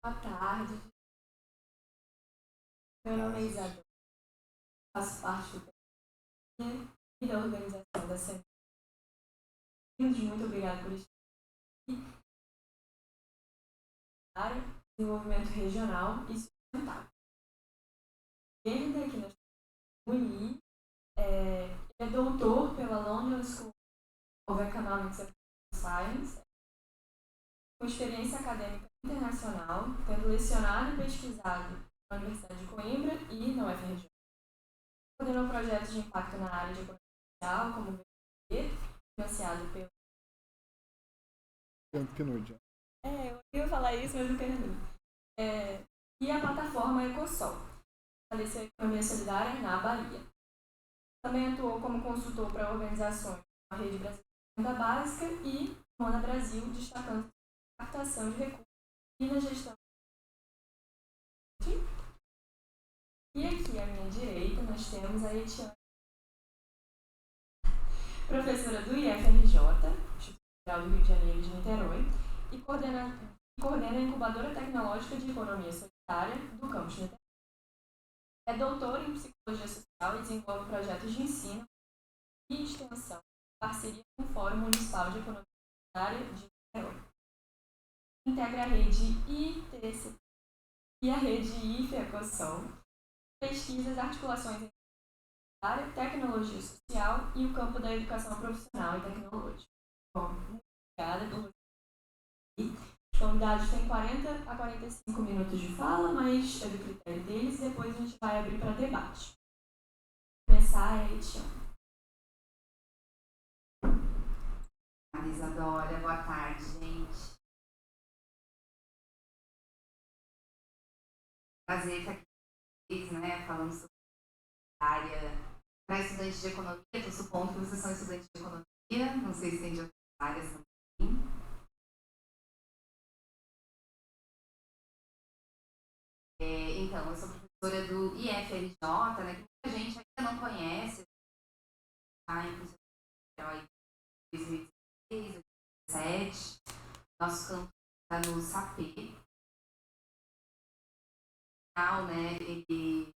Boa tarde. Meu nome é Isadora, faço parte do PNI e da organização da Semana. Muito obrigada por estar aqui. Desenvolvimento regional e sustentável. Ele aqui na Uni é doutor pela London School of Economics and Science, com experiência acadêmica internacional, tendo lecionado e pesquisado na Universidade de Coimbra e na UFRJ. Coordenou projetos de impacto na área de economia social, como o VPP, financiado pelo... eu ia falar isso, mas não quero. E a plataforma Ecosol, fortaleceu a economia solidária na Bahia. Também atuou como consultor para organizações da Rede Brasileira de Renda Básica e Mona Brasil, destacando a captação de recursos e na gestão. E aqui à minha direita nós temos a Etiane, professora do IFRJ, Instituto Federal do Rio de Janeiro de Niterói, e coordena a incubadora tecnológica de economia solidária do campus Niterói. É doutora em psicologia social e desenvolve projetos de ensino e extensão em parceria com o Fórum Municipal de Economia Solidária de Niterói. Integra a rede ITC e a rede IFE-Ecosol, pesquisas, articulações entre área, tecnologia social e o campo da educação profissional e tecnológica. Bom, muito obrigada por você. Os convidados têm 40 a 45 minutos de fala, mas é do critério deles e depois a gente vai abrir para debate. Vou começar a Etiane. Isadora, boa tarde, gente. Prazer estar aqui com vocês, né, falando sobre a área para estudantes de economia. Estou supondo que vocês são estudantes de economia, não sei se tem de outras áreas também. Então, eu sou professora do IFRJ, né, que muita gente ainda não conhece, está em funcionamento em 2016, 2017. Nosso campus está no SAP. Né, ele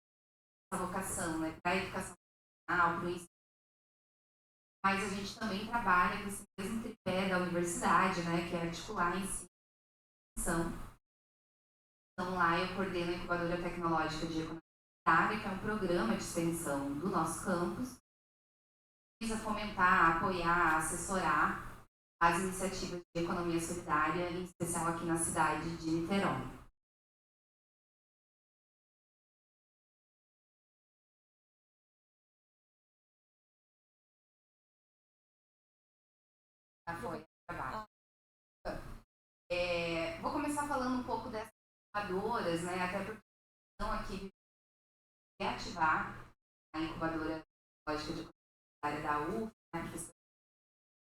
essa vocação, né, para a educação profissional, para o ensino. Mas a gente também trabalha com esse mesmo tripé da universidade, né, que é articular ensino e extensão. Então lá eu coordeno a incubadora tecnológica de economia solidária, que é um programa de extensão do nosso campus, que visa fomentar, apoiar, assessorar as iniciativas de economia solidária, em especial aqui na cidade de Niterói. Foi trabalho. Vou começar falando um pouco dessas incubadoras, né, até porque estão aqui reativar a incubadora tecnológica de economia da UF, né, que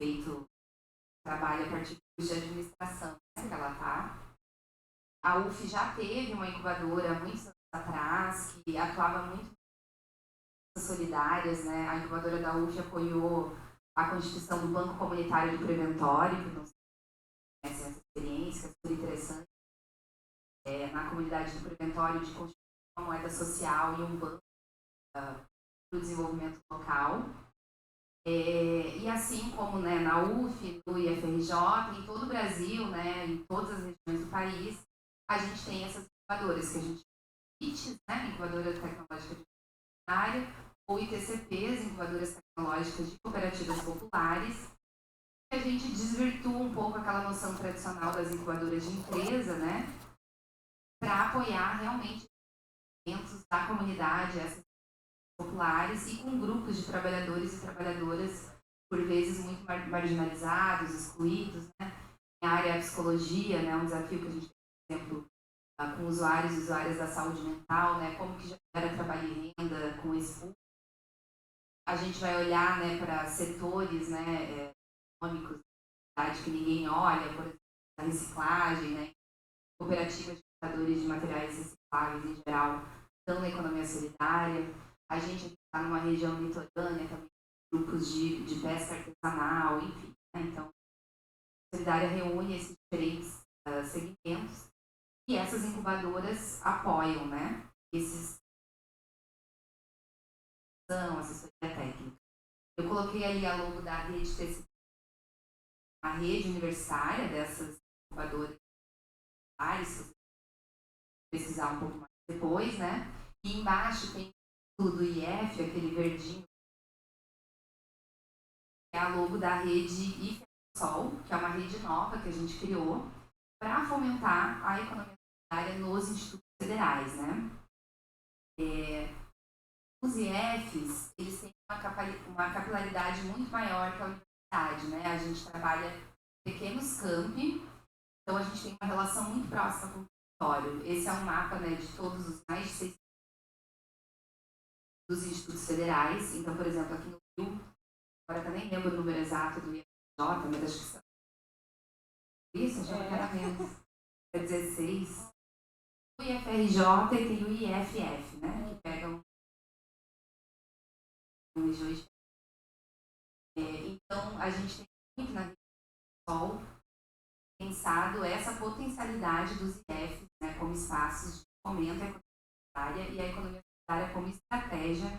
feito trabalho a partir do curso de administração, né, que ela está. A UF já teve uma incubadora há muitos anos atrás, que atuava muito em solidárias, né? A incubadora da UF apoiou a constituição do Banco Comunitário do Preventório, que não sei se conhece essa experiência, é super interessante. Na comunidade do Preventório, de constituir uma moeda social e um banco para o desenvolvimento local. E assim como, né, na UF, no IFRJ, em todo o Brasil, né, em todas as regiões do país, a gente tem essas incubadoras que a gente ITs, né, incubadora tecnológica de comunitária, ou ITCPs, incubadoras tecnológicas de cooperativas populares, que a gente desvirtua um pouco aquela noção tradicional das incubadoras de empresa, né, para apoiar realmente eventos da comunidade, essas populares, e com grupos de trabalhadores e trabalhadoras, por vezes muito marginalizados, excluídos, né, em área da psicologia, né, um desafio que a gente tem, por exemplo, com usuários e usuárias da saúde mental, né, como que gera trabalho e renda com esse público. A gente vai olhar, né, para setores, né, econômicos que ninguém olha, por exemplo, a reciclagem, né, cooperativas de catadores de materiais recicláveis em geral, estão na economia solidária. A gente está numa região litorânea também, grupos de pesca artesanal, enfim. Né, então, a solidária reúne esses diferentes segmentos E essas incubadoras apoiam, né, esses assessoria técnica. Eu coloquei ali a logo da rede TCC, a rede universitária dessas incubadoras, se você pesquisar um pouco mais depois, né? E embaixo tem tudo IF, aquele verdinho, que é a logo da rede IFE-Sol, que é uma rede nova que a gente criou para fomentar a economia solidária nos institutos federais, né? Os IFs, eles têm uma capilaridade muito maior que a universidade, né? A gente trabalha em pequenos campi, então a gente tem uma relação muito próxima com o território. Esse é um mapa, né, de todos os mais de 6 dos institutos federais. Então, por exemplo, aqui no Rio, agora eu nem lembro o número exato do IFJ, mas acho que são... Isso, achava que era menos. É 16. O IFRJ e tem o IFF, né, que pegam regiões. Então, a gente tem muito na rede Sol pensado essa potencialidade dos IFs, né, como espaços de fomento à economia solidária e a economia solidária como estratégia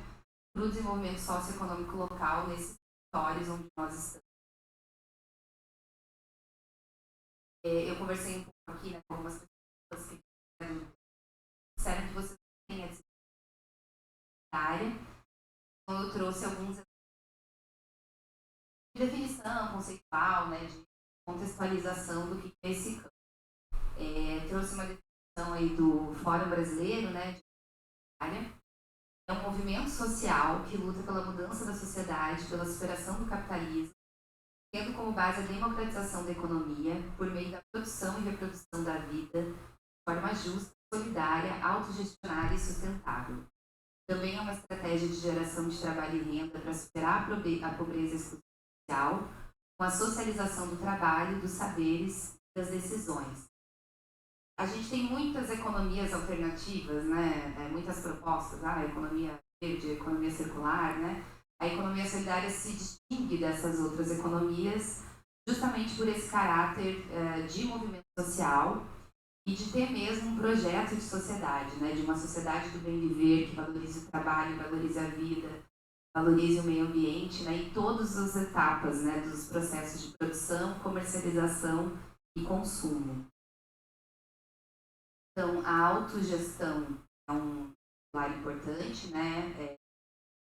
para o desenvolvimento socioeconômico local nesses territórios onde nós estamos. Eu conversei um pouco aqui, né, com algumas pessoas que disseram que vocês têm a área, então eu trouxe alguns de definição conceitual, né, de contextualização do que é esse campo. Trouxe uma definição aí do Fórum Brasileiro, né, de área. É um movimento social que luta pela mudança da sociedade, pela superação do capitalismo, tendo como base a democratização da economia por meio da produção e reprodução da vida de forma justa, solidária, autogestionária e sustentável. Também é uma estratégia de geração de trabalho e renda para superar a pobreza e exclusão social, com a socialização do trabalho, dos saberes e das decisões. A gente tem muitas economias alternativas, né? Muitas propostas, a economia verde, a economia circular, né? A economia solidária se distingue dessas outras economias justamente por esse caráter de movimento social e de ter mesmo um projeto de sociedade, né? De uma sociedade do bem viver que valorize o trabalho, valorize a vida, valorize o meio ambiente, né? Em todas as etapas, né? Dos processos de produção, comercialização e consumo. Então, a autogestão é um pilar importante, né?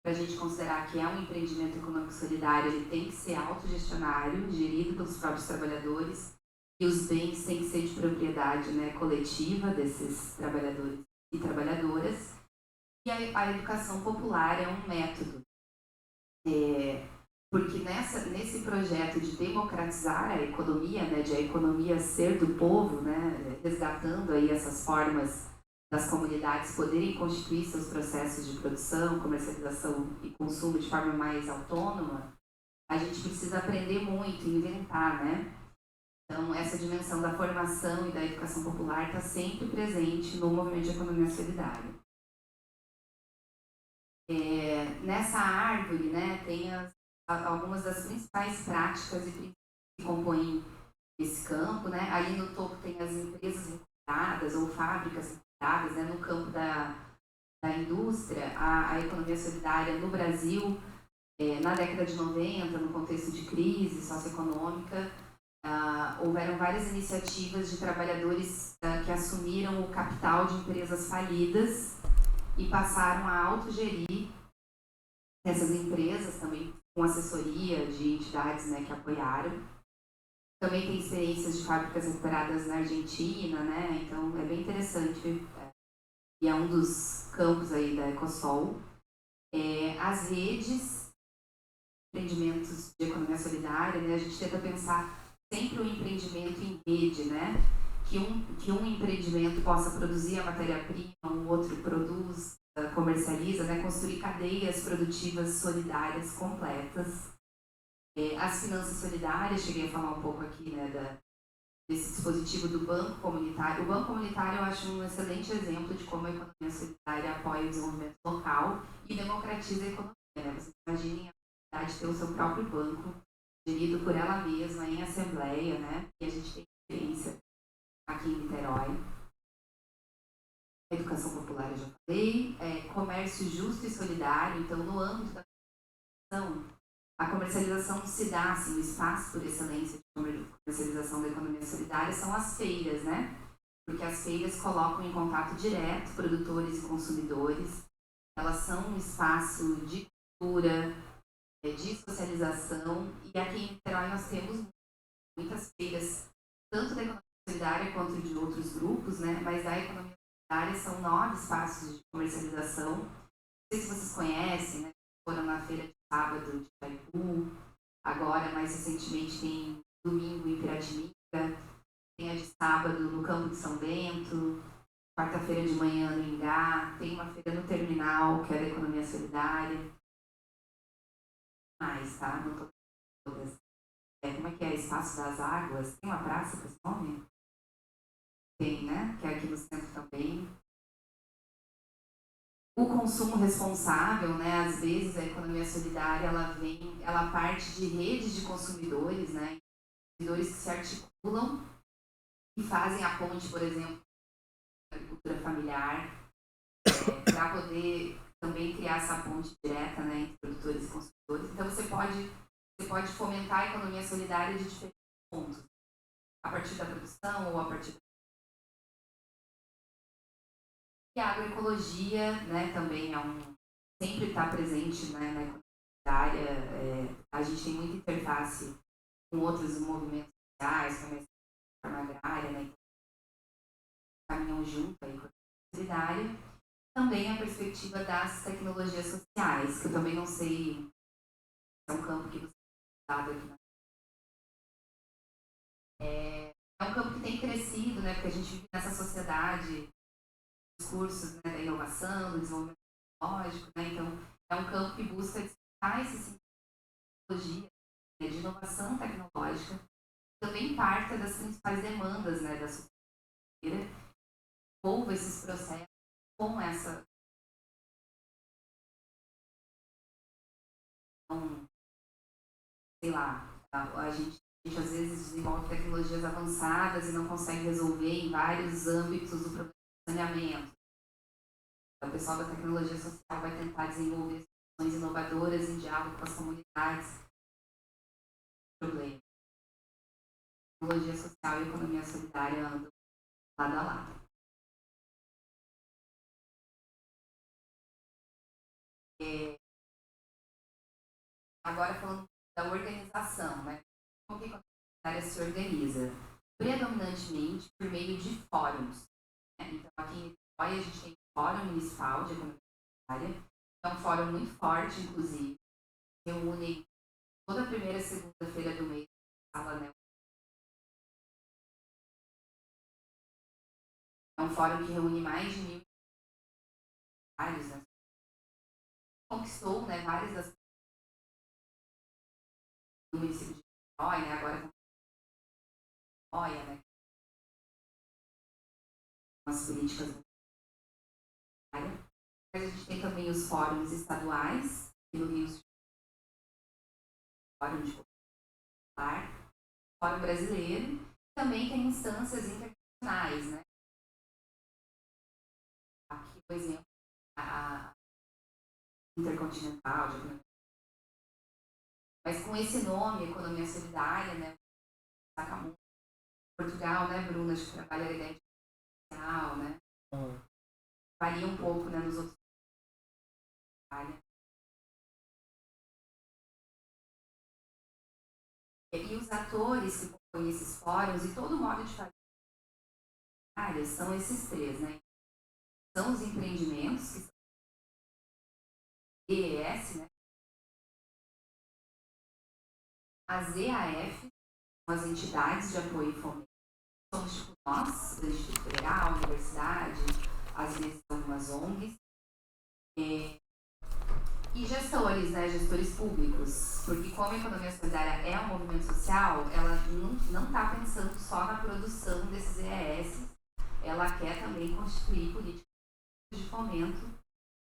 Para a gente considerar que é um empreendimento econômico solidário, ele tem que ser autogestionário, gerido pelos próprios trabalhadores, e os bens têm que ser de propriedade, né, coletiva desses trabalhadores e trabalhadoras. E a educação popular é um método, porque nesse projeto de democratizar a economia, né, de a economia ser do povo, né, resgatando aí essas formas das comunidades poderem constituir seus processos de produção, comercialização e consumo de forma mais autônoma, a gente precisa aprender muito e inventar, né? Então, essa dimensão da formação e da educação popular está sempre presente no movimento de economia solidária. Nessa árvore, né, tem algumas das principais práticas e princípios que compõem esse campo, né? Ali no topo tem as empresas recuperadas ou fábricas recuperadas, né? No campo da indústria, a economia solidária no Brasil, na década de 90, no contexto de crise socioeconômica, houveram várias iniciativas de trabalhadores que assumiram o capital de empresas falidas e passaram a autogerir essas empresas, também com assessoria de entidades, né, que apoiaram. Também tem experiências de fábricas recuperadas na Argentina, né? Então é bem interessante e é um dos campos aí da Ecosol. As redes, empreendimentos de economia solidária, né? A gente tenta pensar sempre o empreendimento em rede, né? Que um empreendimento possa produzir a matéria-prima, o outro produz, comercializa, né? Construir cadeias produtivas solidárias completas. As finanças solidárias, cheguei a falar um pouco aqui, né, desse dispositivo do Banco Comunitário. O Banco Comunitário eu acho um excelente exemplo de como a economia solidária apoia o desenvolvimento local e democratiza a economia, né? Vocês imaginem a possibilidade de ter o seu próprio banco, gerido por ela mesma, em assembleia, né? E a gente tem experiência aqui em Niterói. educação popular, eu já falei, comércio justo e solidário. Então, no âmbito da a comercialização se dá, assim, o espaço por excelência de comercialização da economia solidária são as feiras, né? Porque as feiras colocam em contato direto produtores e consumidores. Elas são um espaço de cultura, de socialização. E aqui em Niterói nós temos muitas feiras, tanto da economia solidária quanto de outros grupos, né? Mas da economia solidária são 9 espaços de comercialização. Não sei se vocês conhecem, né? Foram na feira de sábado de Itaipu, agora mais recentemente tem domingo em Piratininga, tem a de sábado no Campo de São Bento, quarta-feira de manhã no Ingá, tem uma feira no Terminal, que é da economia solidária. Mais, tá? Não tô todas. Como é que é? Espaço das Águas? Tem uma praça com esse nome? Tem, né? Que é aqui no centro também. O consumo responsável, né? Às vezes a economia solidária ela parte de redes de consumidores, né? Consumidores que se articulam e fazem a ponte, por exemplo, da agricultura familiar, para poder também criar essa ponte direta, né, entre produtores e consumidores. Então você pode fomentar a economia solidária de diferentes pontos, a partir da produção ou a partir da... E a agroecologia, né, também sempre está presente, né, na economia solidária. A gente tem muita interface com outros movimentos sociais, como a reforma agrária, né, caminham junto aí com a economia solidária. Também a perspectiva das tecnologias sociais, que eu também não sei se é um campo que você tem estudado aqui. É um campo que tem crescido, né, porque a gente vive nessa sociedade, discursos, né, da inovação, do desenvolvimento tecnológico, né, então é um campo que busca destacar esse sentido de tecnologia, né, de inovação tecnológica, também parte das principais demandas, né, da sociedade, envolva esses processos com essa... Então, sei lá, a gente às vezes desenvolve tecnologias avançadas e não consegue resolver em vários âmbitos o problema do saneamento. O pessoal da tecnologia social vai tentar desenvolver soluções inovadoras em diálogo com as comunidades. Problema. Tecnologia social e economia solidária andam lado a lado. Agora falando da organização, né? Como que a economia solidária se organiza? Predominantemente por meio de fóruns. Né? Então aqui em Niterói a gente tem um fórum municipal de economia solidária, é um fórum muito forte, inclusive, reúne toda a primeira e segunda-feira do mês na sala, né? É um fórum que reúne mais de 1.000 usuários, né? Conquistou, né, várias das do município de Niterói, né? Agora né? As políticas mas a gente tem também os fóruns estaduais, aqui no Rio de Janeiro, Fórum de Popular, Fórum Brasileiro, também tem instâncias internacionais, né? Aqui, por exemplo, a Intercontinental de Economia. Mas com esse nome, Economia Solidária, né? Saca muito. Portugal, né, Bruna? Acho que trabalha a ideia de social, né? Varia um pouco, né, nos outros. E os atores que compõem esses fóruns e todo o modo de fazer são esses três, né? São os empreendimentos, que são EES, né? As EAF, as entidades de apoio e fomento. Somos tipo nós, do Instituto Federal, Universidade, às vezes algumas ONGs. E gestores, né? Gestores públicos. Porque como a economia solidária é um movimento social, ela não está pensando só na produção desses EES. Ela quer também constituir políticas de fomento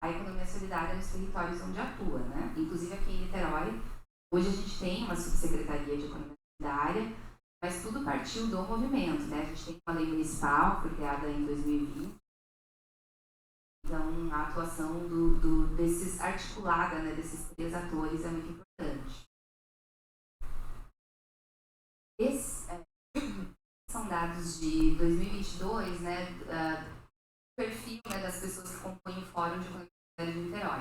à economia solidária nos territórios onde atua, né? Inclusive aqui em Niterói, hoje a gente tem uma subsecretaria de economia solidária, mas tudo partiu do movimento, né? A gente tem uma lei municipal, que foi criada em 2020, Então, a atuação desses articulada, né, desses 3 atores é muito importante. Esses são dados de 2022, né, perfil, né, das pessoas que compõem o Fórum de Economia de Niterói.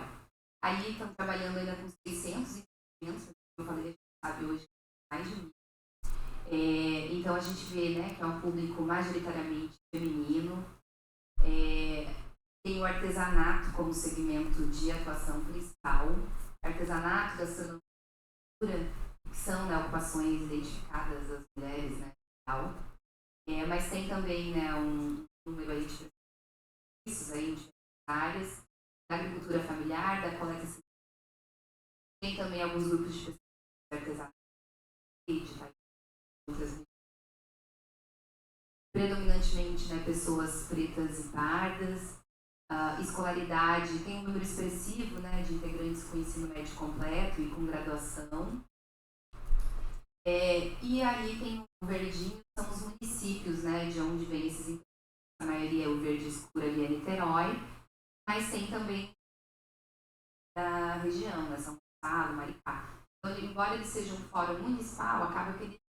Aí estão trabalhando ainda com 600 empreendimentos, como eu falei, a gente sabe hoje mais de 1.000. Então a gente vê, né, que é um público majoritariamente feminino. Tem o artesanato como segmento de atuação principal. Artesanato, gastronomia, que são, né, ocupações identificadas das mulheres, né, tal. Mas tem também, né, um número aí de serviços aí em diferentes áreas, da agricultura familiar, da coleta. Tem também alguns grupos de pessoas de artesanato, de outras, predominantemente, né, pessoas pretas e pardas. Escolaridade, tem um número expressivo, né, de integrantes com ensino médio completo e com graduação. E aí tem o verdinho, são os municípios, né, de onde vem esses integrantes. A maioria, o verde escuro ali é Niterói, mas tem também da região, né, São Gonçalo, Maricá. Então, embora ele seja um fórum municipal, acaba que ele tem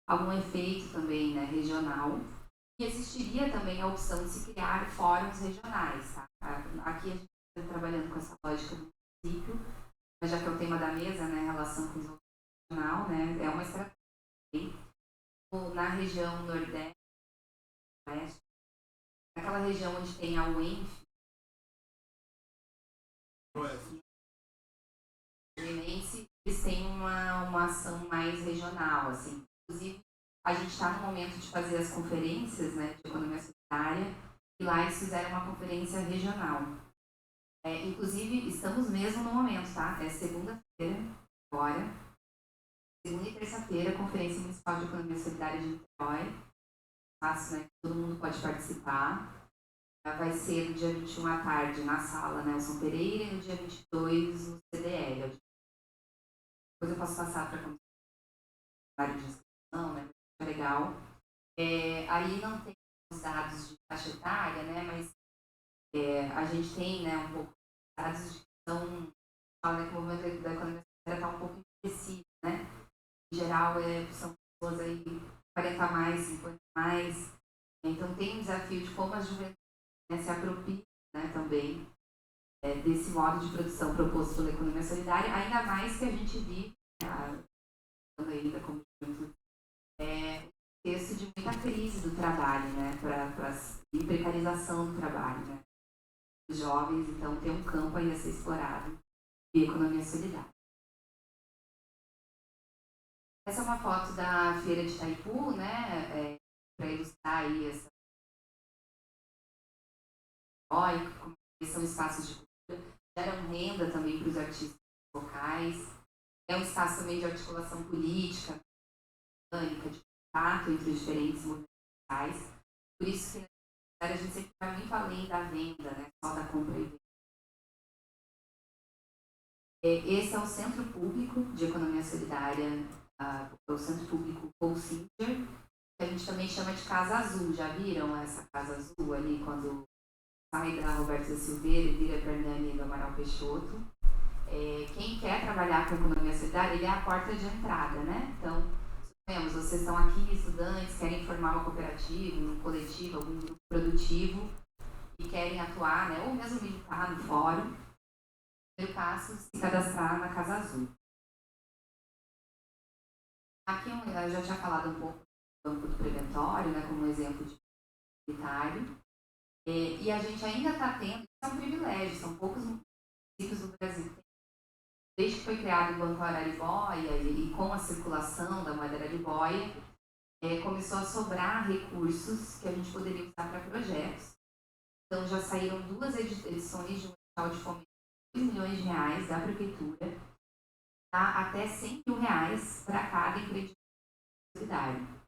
algum efeito também, né, regional. E existiria também a opção de se criar fóruns regionais. Tá? Aqui a gente está trabalhando com essa lógica do município, mas já que é o tema da mesa, né, relação com o desenvolvimento regional, né, é uma estratégia. Na região nordeste, oeste, naquela região onde tem a UENF, eles têm uma ação mais regional, assim. Inclusive, a gente está no momento de fazer as conferências, né, de economia solidária, e lá eles fizeram uma conferência regional. Inclusive, estamos mesmo no momento, tá? É segunda-feira, agora. Segunda e terça-feira, Conferência Municipal de Economia Solidária de Niterói. Fácil, né? Todo mundo pode participar. Vai ser no dia 21 à tarde na sala Nelson Pereira e no dia 22 no CDL. Depois eu posso passar para a área de inscrição, né? É legal. Aí não tem os dados de faixa etária, né? Mas a gente tem, né, um pouco de dados de que fala, né, que o movimento da economia está um pouco impreciso, né? Em geral, são pessoas aí 40 a mais, 50 a mais. Então tem um desafio de como a juventude, né, se apropria, né, também desse modo de produção proposto pela economia solidária, ainda mais que a gente vive, ainda como juventude, texto de muita crise do trabalho, né, e precarização do trabalho, né, os jovens. Então tem um campo aí a ser explorado de economia solidária. Essa é uma foto da feira de Itaipu, né, para ilustrar aí essa como são espaços de cultura, geram renda também para os artistas locais, é um espaço também de articulação política, de contato entre os diferentes movimentos sociais. Por isso que a gente sempre vai muito além da venda, né, só da compra e venda. Esse é o Centro Público de Economia Solidária, o Centro Público Paul Singer, que a gente também chama de Casa Azul. Já viram essa Casa Azul ali quando sai da Roberta Silveira e vira para a Hernani do Amaral Peixoto? Quem quer trabalhar com economia solidária, ele é a porta de entrada, né? Então, suponhamos, vocês estão aqui, estudantes, querem formar uma cooperativa, um coletivo, algum grupo produtivo e querem atuar, né, ou mesmo militar no fórum. O primeiro passo, se cadastrar na Casa Azul. Aqui eu já tinha falado um pouco do banco do preventório, né, como exemplo de militário. E a gente ainda está tendo, isso é um privilégio, são poucos municípios do Brasil. Desde que foi criado o Banco Araribóia e com a circulação da moeda Araribóia, começou a sobrar recursos que a gente poderia usar para projetos. Então já saíram 2 edições de um edital de fomento de R$2 milhões da prefeitura, tá? Até R$100 mil para cada empreendimento solidário.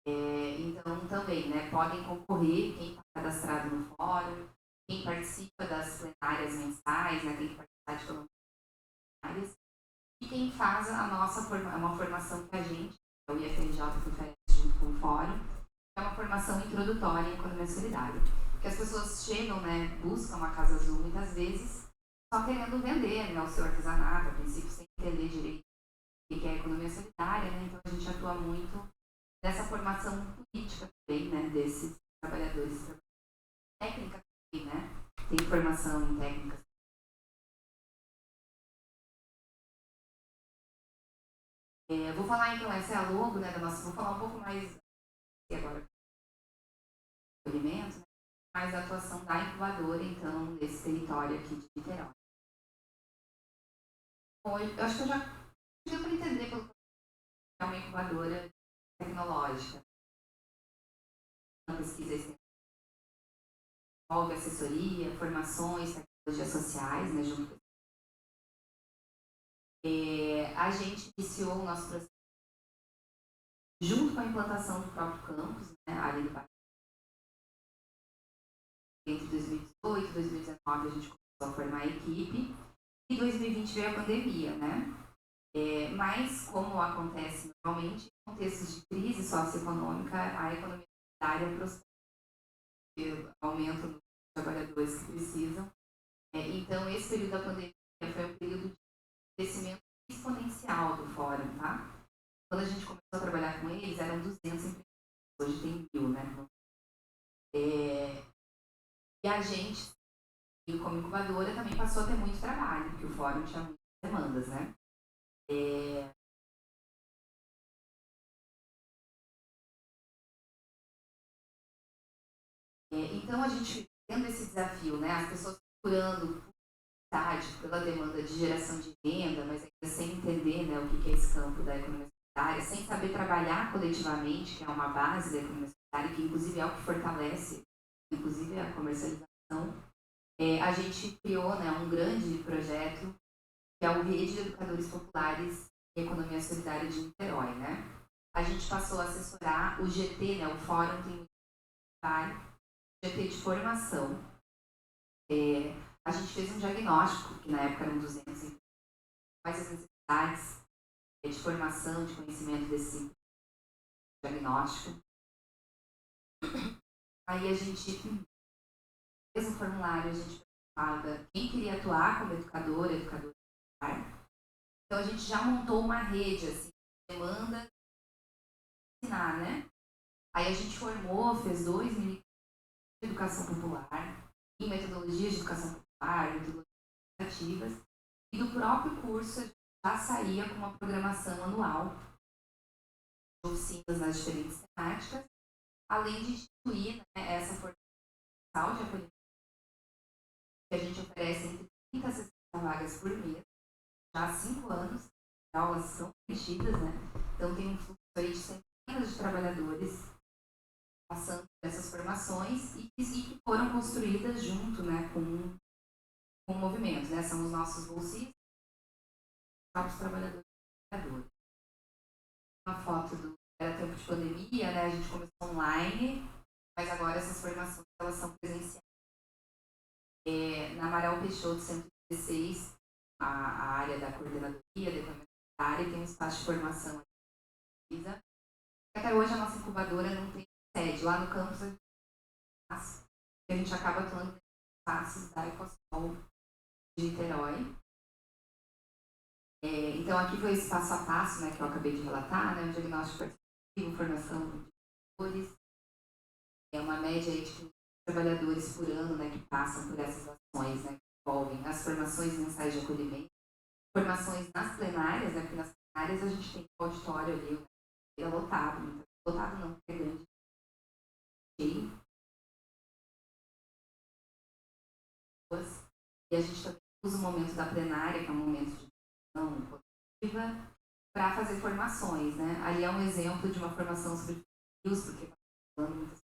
Então também, né, podem concorrer quem está cadastrado no fórum, quem participa das plenárias mensais, né, tem que participar de todas as plenárias, e quem faz uma formação que a gente, o IFRJ, que oferece junto com o fórum, é uma formação introdutória em economia solidária. Porque as pessoas chegam, né, buscam a Casa Azul muitas vezes só querendo vender, né, o seu artesanato, a princípio sem entender direito o que é a economia solidária, né? Então a gente atua muito nessa formação política também, né, desses trabalhadores. Técnica também, né? Tem formação em técnicas. Vou falar então, essa é a logo, né, da nossa, vou falar um pouco mais agora do alimento, né, mais da atuação da incubadora, então, nesse território aqui de Niterói. Bom, eu acho que eu já deu para entender pelo que é uma incubadora tecnológica. Uma pesquisa envolve assessoria, formações, tecnologias sociais, né, junto. A gente iniciou o nosso processo junto com a implantação do próprio campus, né, ali do Parque. Entre 2018 e 2019 a gente começou a formar a equipe e 2020 veio a pandemia, né? Mas, como acontece normalmente, em contextos de crise socioeconômica, a economia solidária prospera, aumenta os trabalhadores que precisam. Então, esse período da pandemia foi um período de crescimento exponencial do fórum, tá? Quando a gente começou a trabalhar com eles, eram 200 empresas, hoje tem 1000, né? E a gente, como incubadora, também passou a ter muito trabalho, porque o fórum tinha muitas demandas, né? Então, a gente tendo esse desafio, né? As pessoas procurando pela demanda de geração de renda, mas ainda sem entender, né, o que é esse campo da economia solidária, sem saber trabalhar coletivamente, que é uma base da economia solidária, que inclusive é o que fortalece, inclusive a comercialização. A gente criou, né, um grande projeto, que é o Rede de Educadores Populares e Economia Solidária de Niterói, né? A gente passou a assessorar o GT, né, o Fórum tem muito trabalho, GT de formação. A gente fez um diagnóstico, que na época eram 200, quais as necessidades de formação, de conhecimento desse diagnóstico. Aí a gente fez um formulário, a gente perguntava quem queria atuar como educadora, educador. Então a gente já montou uma rede, assim, de demanda de ensinar, né? Aí a gente formou, fez 2 mini de educação popular, em metodologias de educação popular, metodologias educativas, e do próprio curso a gente já saía com uma programação anual de oficinas nas diferentes temáticas, além de instituir, né, essa formação de acolhimento que a gente oferece entre 30 a 60 vagas por mês, já há 5 anos, as aulas são preenchidas, né? Então tem um fluxo aí de centenas de trabalhadores passando por essas formações e que foram construídas junto, né, com o movimento, né? São os nossos bolsistas, os próprios trabalhadores. Uma foto do era tempo de pandemia, né? A gente começou online, mas agora essas formações elas são presenciais. Na Amaral Peixoto 116, a área da coordenadoria, da economia solidária, tem um espaço de formação aqui. Até hoje a nossa incubadora não tem sede. Lá no campus a gente acaba atuando em espaços da Ecosol de Niterói. Então aqui foi esse passo a passo, né, que eu acabei de relatar, né, o diagnóstico participativo, formação de trabalhadores. É uma média aí de 500 trabalhadores por ano, né, que passam por essas ações, né, que envolvem as formações mensais de acolhimento, formações nas plenárias, né, porque nas plenárias a gente tem um auditório ali, é lotado, lotado não, é grande, cheio. E a gente também usa o momento da plenária, que é um momento de discussão coletiva, para fazer formações, né? Ali é um exemplo de uma formação sobre fios, porque falando muitos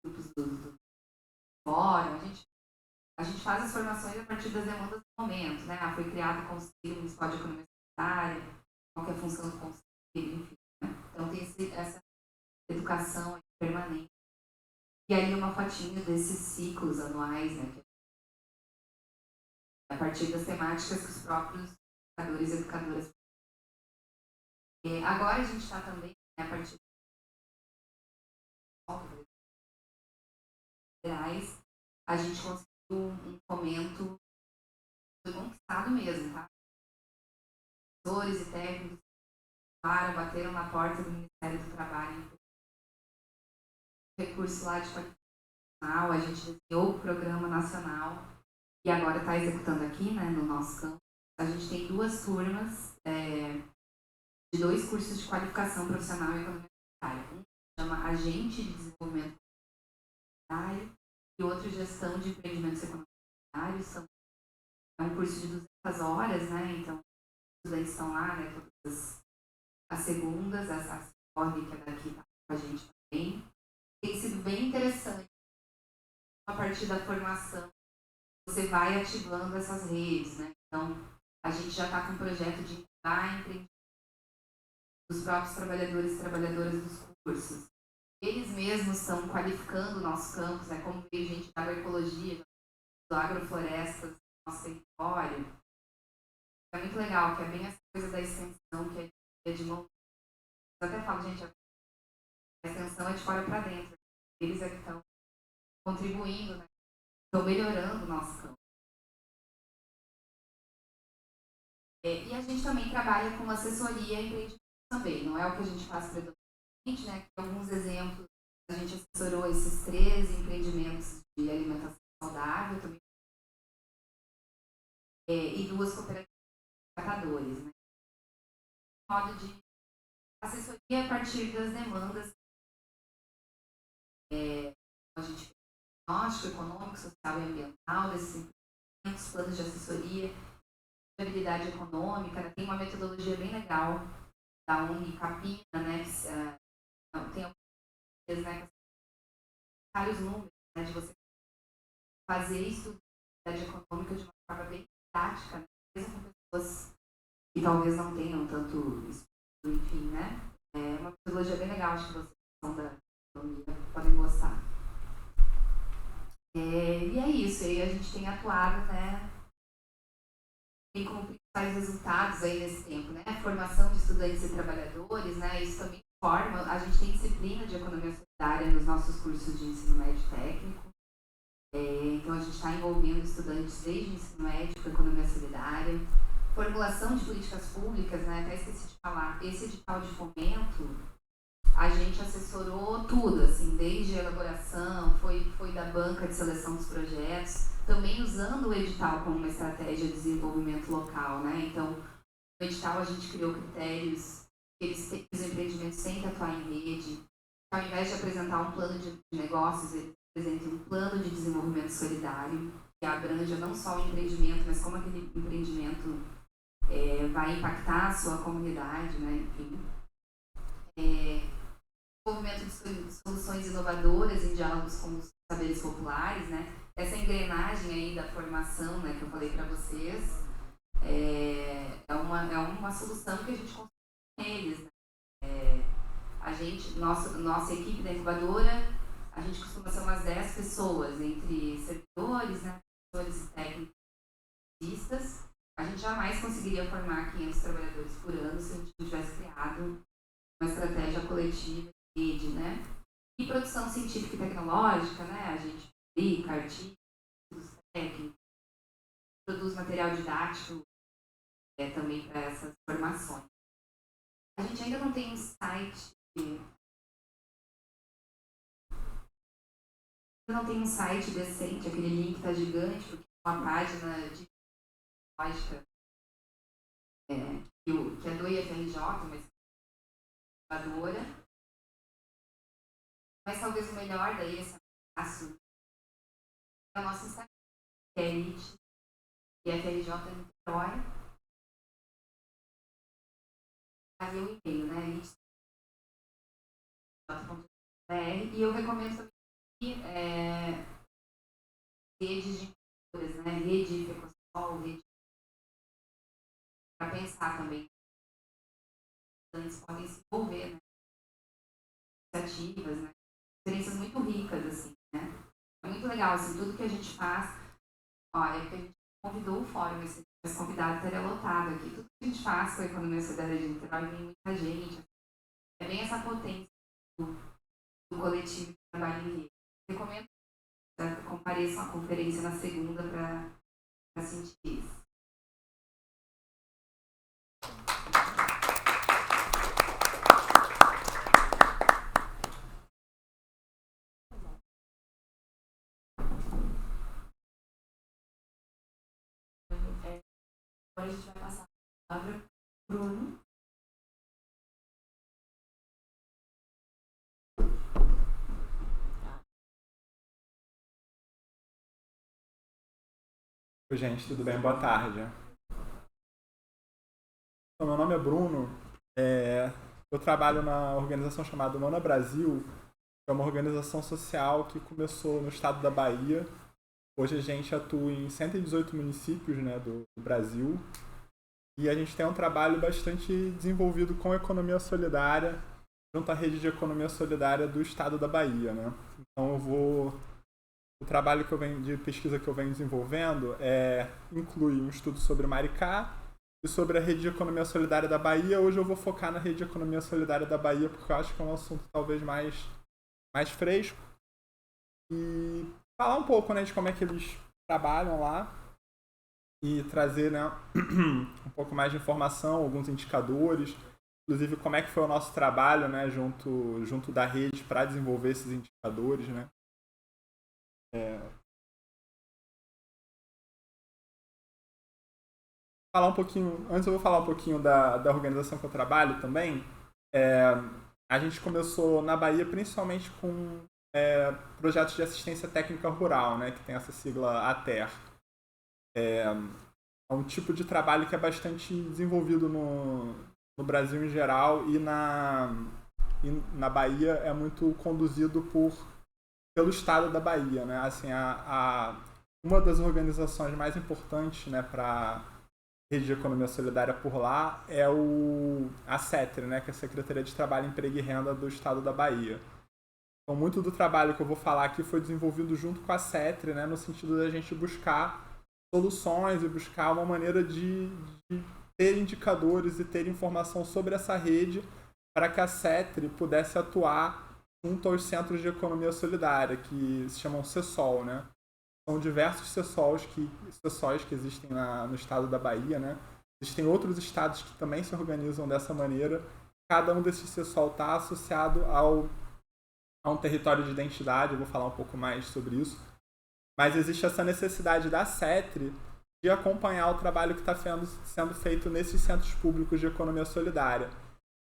grupos do fórum, a gente faz as formações a partir das demandas do momento, né? Foi criado o Conselho Municipal de Economia Solidária, qual que é a função do Conselho, enfim. Né? Então tem essa educação permanente. E aí uma fotinho desses ciclos anuais, né? A partir das temáticas que os próprios educadores e educadoras. Agora a gente está também, né, a partir federais, a gente conseguiu um fomento, foi conquistado mesmo, tá? Professores e técnicos bateram na porta do Ministério do Trabalho. Recurso lá de qualificação, a gente desenhou o programa nacional e agora está executando aqui, né, no nosso campo. A gente tem 2 turmas de 2 cursos de qualificação profissional em economia solidária. Um chama Agente de Desenvolvimento Solidário e outro Gestão de Empreendimentos Econômicos Solidários. É um curso de 200 horas, né? Então, os estudantes estão lá, né, todas as segundas, a Simone, que é daqui, tá com a gente também. Tem sido bem interessante. A partir da formação, você vai ativando essas redes, né? Então, a gente já está com um projeto de incubar empreendimentos dos próprios trabalhadores e trabalhadoras dos cursos. Eles mesmos estão qualificando o nosso campus, né? Como veio gente da agroecologia, do agroflorestas, do nosso território. É muito legal, que é bem essa coisa da extensão, que é de mão. Eu até falo, gente, a extensão é de fora para dentro. Eles é que estão contribuindo, né? Estão melhorando o nosso campo. E a gente também trabalha com assessoria e empreendimento também. Não é o que a gente faz predominantemente, né? Alguns exemplos, a gente assessorou esses 13 empreendimentos de alimentação saudável também. E 2 cooperativas de catadores, né? Modo de assessoria a partir das demandas. A gente fez diagnóstico econômico, social e ambiental desses empreendimentos, planos de assessoria, viabilidade econômica, né? Tem uma metodologia bem legal da ONG Capina, né? Tem alguns, né, vários números, né, de você fazer estudo de viabilidade econômica de uma forma bem prática, né? Mesmo com pessoas que talvez não tenham tanto estudo, enfim, né? É uma metodologia bem legal, acho que vocês que são da economia podem gostar. E é isso, aí a gente tem atuado, né? Tem como principais resultados aí nesse tempo, né? A formação de estudantes e trabalhadores, né? Isso também forma, a gente tem disciplina de economia solidária nos nossos cursos de ensino médio técnico. Então a gente está envolvendo estudantes desde o ensino médio com economia solidária. Formulação de políticas públicas, né? Até esqueci de falar, esse edital de fomento, a gente assessorou tudo, assim, desde a elaboração, foi da banca de seleção dos projetos, também usando o edital como uma estratégia de desenvolvimento local, né? Então, no edital a gente criou critérios que os empreendimentos têm que atuar em rede. Ao invés de apresentar um plano de negócios, eles apresentam um plano de desenvolvimento solidário, que abranja não só o empreendimento, mas como aquele empreendimento vai impactar a sua comunidade, né? Enfim. Desenvolvimento de soluções inovadoras em diálogos com os saberes populares, né? Essa engrenagem aí da formação, né, que eu falei para vocês, é uma solução que a gente consegue com eles, né? Nossa equipe da incubadora, a gente costuma ser umas 10 pessoas, entre servidores, né, professores e técnicos. A gente jamais conseguiria formar 500 trabalhadores por ano se a gente não tivesse criado uma estratégia coletiva de rede, né? E produção científica e tecnológica, né? A gente publica artigos técnicos, produz material didático também para essas formações. A gente ainda não tem um site, decente, aquele link tá gigante, porque é uma página de lógica que é do IFRJ, mas mas talvez o melhor daí, esse passo, é o nosso Instagram, que é elite, IFRJ Niterói. Fazer o e-mail, né? elite.br. E eu recomendo também redes de empresas, né? Rede Fecosol, rede para pensar também. Eles podem se envolver, né? Iniciativas, né? Experiências muito ricas, assim, né? É muito legal, assim, tudo que a gente faz. Olha, que a gente convidou o fórum, esse convidado estaria lotado aqui. Tudo que a gente faz com a economia solidária de Niterói vem muita gente. É bem essa potência do coletivo que trabalha em rede. Recomendo compareçam à conferência na segunda para sentir isso. Agora a gente vai passar a palavra para o Bruno. Oi, gente, tudo bem? Boa tarde. Então, meu nome é Bruno. Eu trabalho na organização chamada Humana Brasil, que é uma organização social que começou no estado da Bahia. Hoje a gente atua em 118 municípios, né, do Brasil. E a gente tem um trabalho bastante desenvolvido com economia solidária, junto à rede de economia solidária do estado da Bahia, né? Então o trabalho de pesquisa que eu venho desenvolvendo inclui um estudo sobre Maricá e sobre a rede de economia solidária da Bahia. Hoje eu vou focar na rede de economia solidária da Bahia, porque eu acho que é um assunto talvez mais fresco. E falar um pouco, né, de como é que eles trabalham lá e trazer, né, um pouco mais de informação, alguns indicadores, inclusive como é que foi o nosso trabalho, né, junto da rede para desenvolver esses indicadores, né. Falar um pouquinho, antes eu vou falar um pouquinho da organização que eu trabalho também. A gente começou na Bahia principalmente com projetos de assistência técnica rural, né, que tem essa sigla ATER. É um tipo de trabalho que é bastante desenvolvido no Brasil em geral e na Bahia é muito conduzido pelo estado da Bahia, né? Assim, uma das organizações mais importantes, né, para rede de economia solidária por lá é a CETRE, né, que é a Secretaria de Trabalho, Emprego e Renda do estado da Bahia. Então, muito do trabalho que eu vou falar aqui foi desenvolvido junto com a CETRE, né, no sentido da gente buscar soluções e buscar uma maneira de ter indicadores e ter informação sobre essa rede para que a CETRE pudesse atuar junto aos centros de economia solidária, que se chamam CESOL, né? São diversos CESOLs que existem no estado da Bahia, né? Existem outros estados que também se organizam dessa maneira. Cada um desses CESOL está associado a um território de identidade, eu vou falar um pouco mais sobre isso. Mas existe essa necessidade da CETRE de acompanhar o trabalho que está sendo feito nesses centros públicos de economia solidária.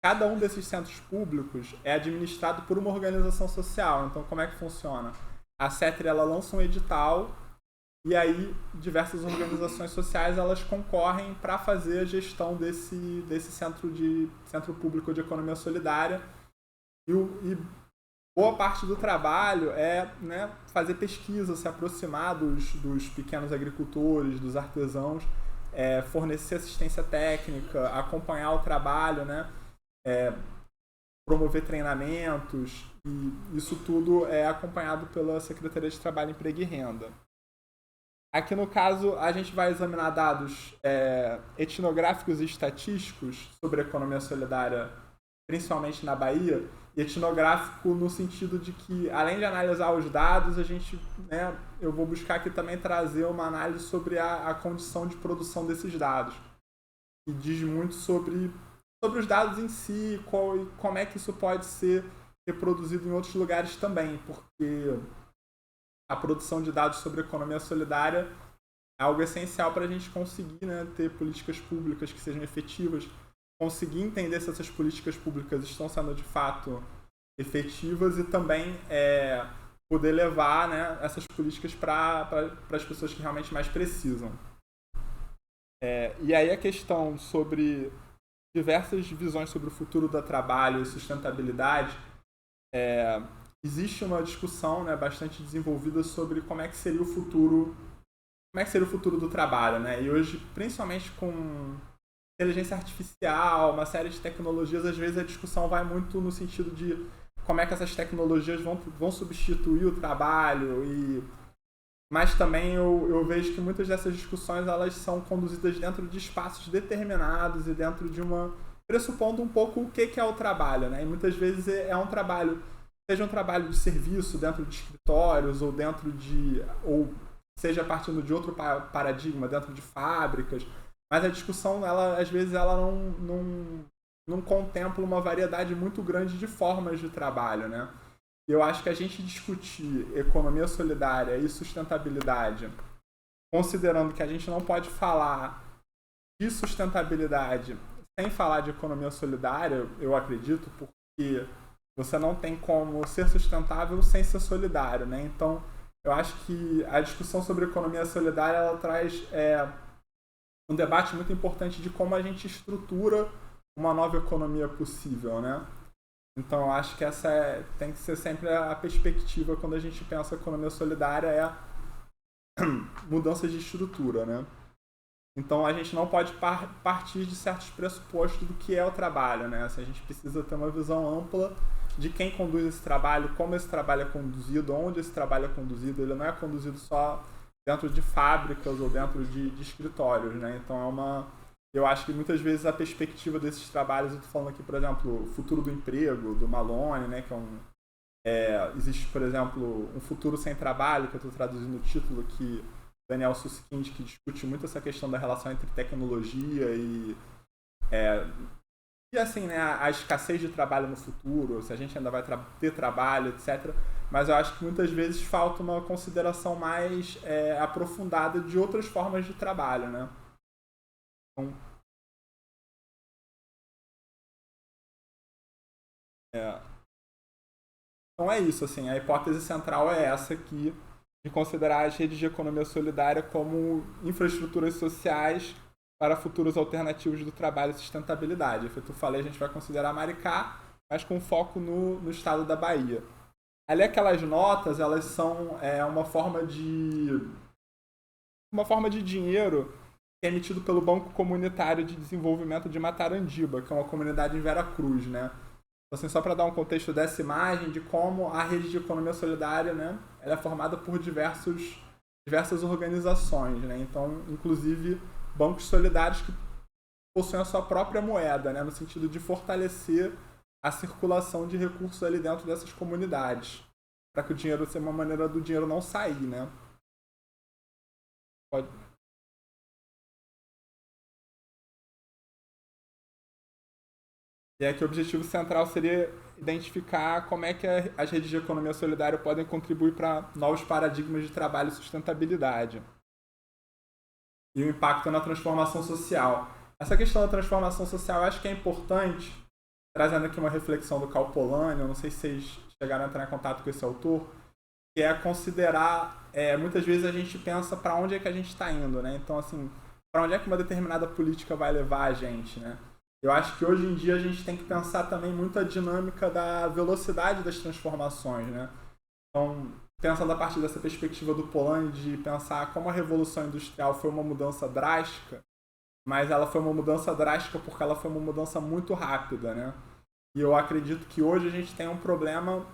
Cada um desses centros públicos é administrado por uma organização social. Então, como é que funciona? A CETRE ela lança um edital e aí diversas organizações sociais elas concorrem para fazer a gestão desse centro público de economia solidária. E boa parte do trabalho é, né, fazer pesquisa, se aproximar dos pequenos agricultores, dos artesãos, fornecer assistência técnica, acompanhar o trabalho, né, promover treinamentos, e isso tudo é acompanhado pela Secretaria de Trabalho, Emprego e Renda. Aqui no caso a gente vai examinar dados etnográficos e estatísticos sobre a economia solidária, principalmente na Bahia. E etnográfico no sentido de que, além de analisar os dados, a gente, né, eu vou buscar aqui também trazer uma análise sobre a condição de produção desses dados. E diz muito sobre os dados em si, como é que isso pode ser reproduzido em outros lugares também, porque a produção de dados sobre economia solidária é algo essencial para a gente conseguir, né, ter políticas públicas que sejam efetivas, conseguir entender se essas políticas públicas estão sendo de fato efetivas e também poder levar, né, essas políticas para as pessoas que realmente mais precisam. E aí a questão sobre diversas visões sobre o futuro do trabalho e sustentabilidade, existe uma discussão, né, bastante desenvolvida sobre como é que seria o futuro do trabalho, né? E hoje, principalmente com inteligência artificial, uma série de tecnologias, às vezes a discussão vai muito no sentido de como é que essas tecnologias vão substituir o trabalho, mas também eu vejo que muitas dessas discussões elas são conduzidas dentro de espaços determinados e dentro de pressupondo um pouco o que é o trabalho, né? E muitas vezes é um trabalho seja um trabalho de serviço dentro de escritórios ou seja partindo de outro paradigma dentro de fábricas, mas a discussão, às vezes, ela não contempla uma variedade muito grande de formas de trabalho, né? E eu acho que a gente discutir economia solidária e sustentabilidade, considerando que a gente não pode falar de sustentabilidade sem falar de economia solidária, eu acredito, porque você não tem como ser sustentável sem ser solidário, né? Então, eu acho que a discussão sobre economia solidária, ela traz um debate muito importante de como a gente estrutura uma nova economia possível, né? Então, eu acho que essa tem que ser sempre a perspectiva quando a gente pensa economia solidária, mudanças de estrutura, né? Então, a gente não pode partir de certos pressupostos do que é o trabalho, né? Assim, a gente precisa ter uma visão ampla de quem conduz esse trabalho, como esse trabalho é conduzido, onde esse trabalho é conduzido. Ele não é conduzido só dentro de fábricas ou dentro de escritórios, né? Então, eu acho que muitas vezes a perspectiva desses trabalhos, eu estou falando aqui, por exemplo, o futuro do emprego, do Malone, né? Que existe, por exemplo, um futuro sem trabalho, que eu estou traduzindo o título, que Daniel Susskind, que discute muito essa questão da relação entre tecnologia e assim, né, a escassez de trabalho no futuro, se a gente ainda vai ter trabalho, etc. Mas eu acho que muitas vezes falta uma consideração mais aprofundada de outras formas de trabalho, né? Então é isso, assim, a hipótese central é essa aqui, de considerar as redes de economia solidária como infraestruturas sociais para futuros alternativos do trabalho e sustentabilidade. Como eu falei, a gente vai considerar Maricá, mas com foco no estado da Bahia. Ali aquelas notas, elas são uma forma de dinheiro que é emitido pelo Banco Comunitário de Desenvolvimento de Matarandiba, que é uma comunidade em Veracruz, né? Assim, só para dar um contexto dessa imagem de como a rede de economia solidária, né, ela é formada por diversas organizações, né? Então, inclusive bancos solidários que possuem a sua própria moeda, né, no sentido de fortalecer a circulação de recursos ali dentro dessas comunidades, para que o dinheiro seja uma maneira do dinheiro não sair, né? Pode. E aqui o objetivo central seria identificar como é que as redes de economia solidária podem contribuir para novos paradigmas de trabalho e sustentabilidade. E o impacto na transformação social. Essa questão da transformação social eu acho que é importante, trazendo aqui uma reflexão do Cal Polanyi, eu não sei se vocês chegaram a entrar em contato com esse autor, que é considerar, muitas vezes a gente pensa para onde é que a gente está indo, né? Então, assim, para onde é que uma determinada política vai levar a gente, né? Eu acho que hoje em dia a gente tem que pensar também muito a dinâmica da velocidade das transformações, né? Então, pensando a partir dessa perspectiva do Polanyi de pensar como a Revolução Industrial foi uma mudança drástica, mas ela foi uma mudança drástica porque ela foi uma mudança muito rápida, né? E eu acredito que hoje a gente tem um problema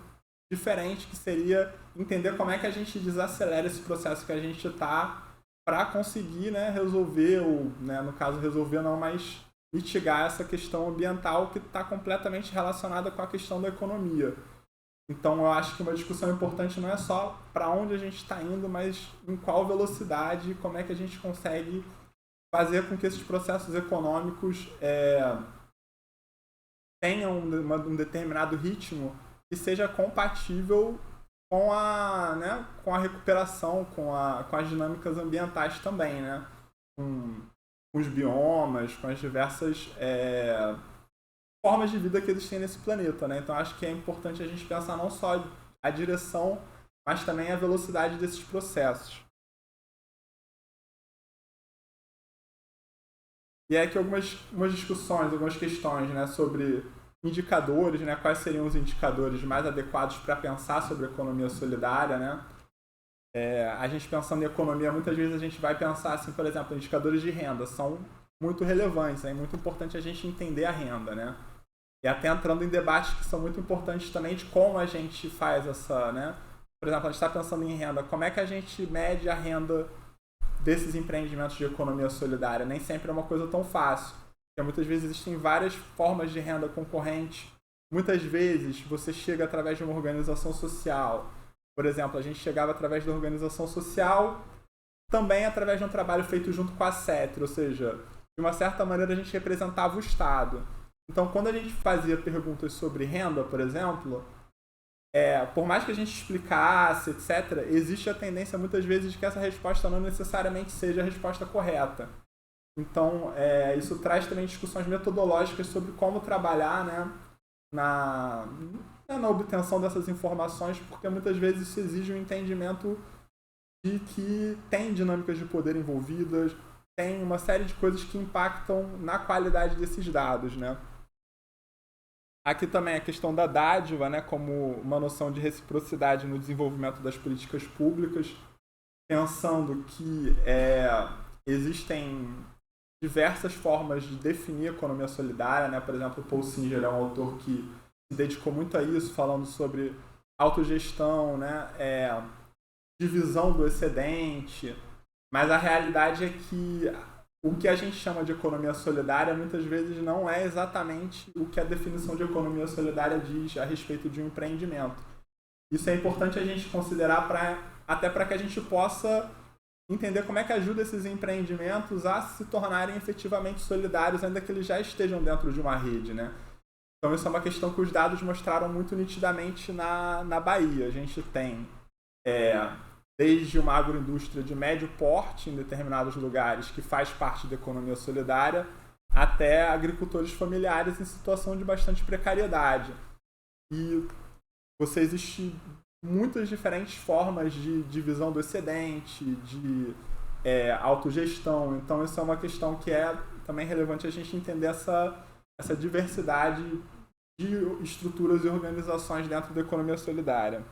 diferente, que seria entender como é que a gente desacelera esse processo que a gente está para conseguir, né, resolver, ou, né, no caso, resolver não, mas mitigar essa questão ambiental que está completamente relacionada com a questão da economia. Então, eu acho que uma discussão importante não é só para onde a gente está indo, mas em qual velocidade, como é que a gente consegue fazer com que esses processos econômicos tenham um determinado ritmo que seja compatível com a recuperação, com as dinâmicas ambientais também, né? Com os biomas, com as diversas formas de vida que existem nesse planeta, né? Então acho que é importante a gente pensar não só a direção, mas também a velocidade desses processos. E aqui algumas discussões, algumas questões, né, sobre indicadores, né, quais seriam os indicadores mais adequados para pensar sobre a economia solidária, né? A gente pensando em economia, muitas vezes a gente vai pensar, assim, por exemplo, indicadores de renda são muito relevantes, é muito importante a gente entender a renda, né? E até entrando em debates que são muito importantes também de como a gente faz essa, né? Por exemplo, a gente está pensando em renda, como é que a gente mede a renda desses empreendimentos de economia solidária? Nem sempre é uma coisa tão fácil, porque muitas vezes existem várias formas de renda concorrente muitas vezes você chega através de uma organização social. Por exemplo, a gente chegava através da organização social, também através de um trabalho feito junto com a CETRI, ou seja, de uma certa maneira a gente representava o Estado. Então, quando a gente fazia perguntas sobre renda, por exemplo, por mais que a gente explicasse, etc., existe a tendência muitas vezes de que essa resposta não necessariamente seja a resposta correta. Então, isso traz também discussões metodológicas sobre como trabalhar, né, na obtenção dessas informações, porque muitas vezes isso exige um entendimento de que tem dinâmicas de poder envolvidas, tem uma série de coisas que impactam na qualidade desses dados, né? Aqui também a questão da dádiva, né, como uma noção de reciprocidade no desenvolvimento das políticas públicas, pensando que existem diversas formas de definir economia solidária, né? Por exemplo, o Paul Singer é um autor que se dedicou muito a isso, falando sobre autogestão, né? Divisão do excedente, mas a realidade é que o que a gente chama de economia solidária muitas vezes não é exatamente o que a definição de economia solidária diz a respeito de um empreendimento. Isso é importante a gente considerar até para que a gente possa entender como é que ajuda esses empreendimentos a se tornarem efetivamente solidários, ainda que eles já estejam dentro de uma rede, né? Então isso é uma questão que os dados mostraram muito nitidamente na Bahia. A gente tem desde uma agroindústria de médio porte em determinados lugares, que faz parte da economia solidária, até agricultores familiares em situação de bastante precariedade. E existem muitas diferentes formas de divisão do excedente, de autogestão. Então, isso é uma questão que é também relevante a gente entender essa diversidade de estruturas e organizações dentro da economia solidária.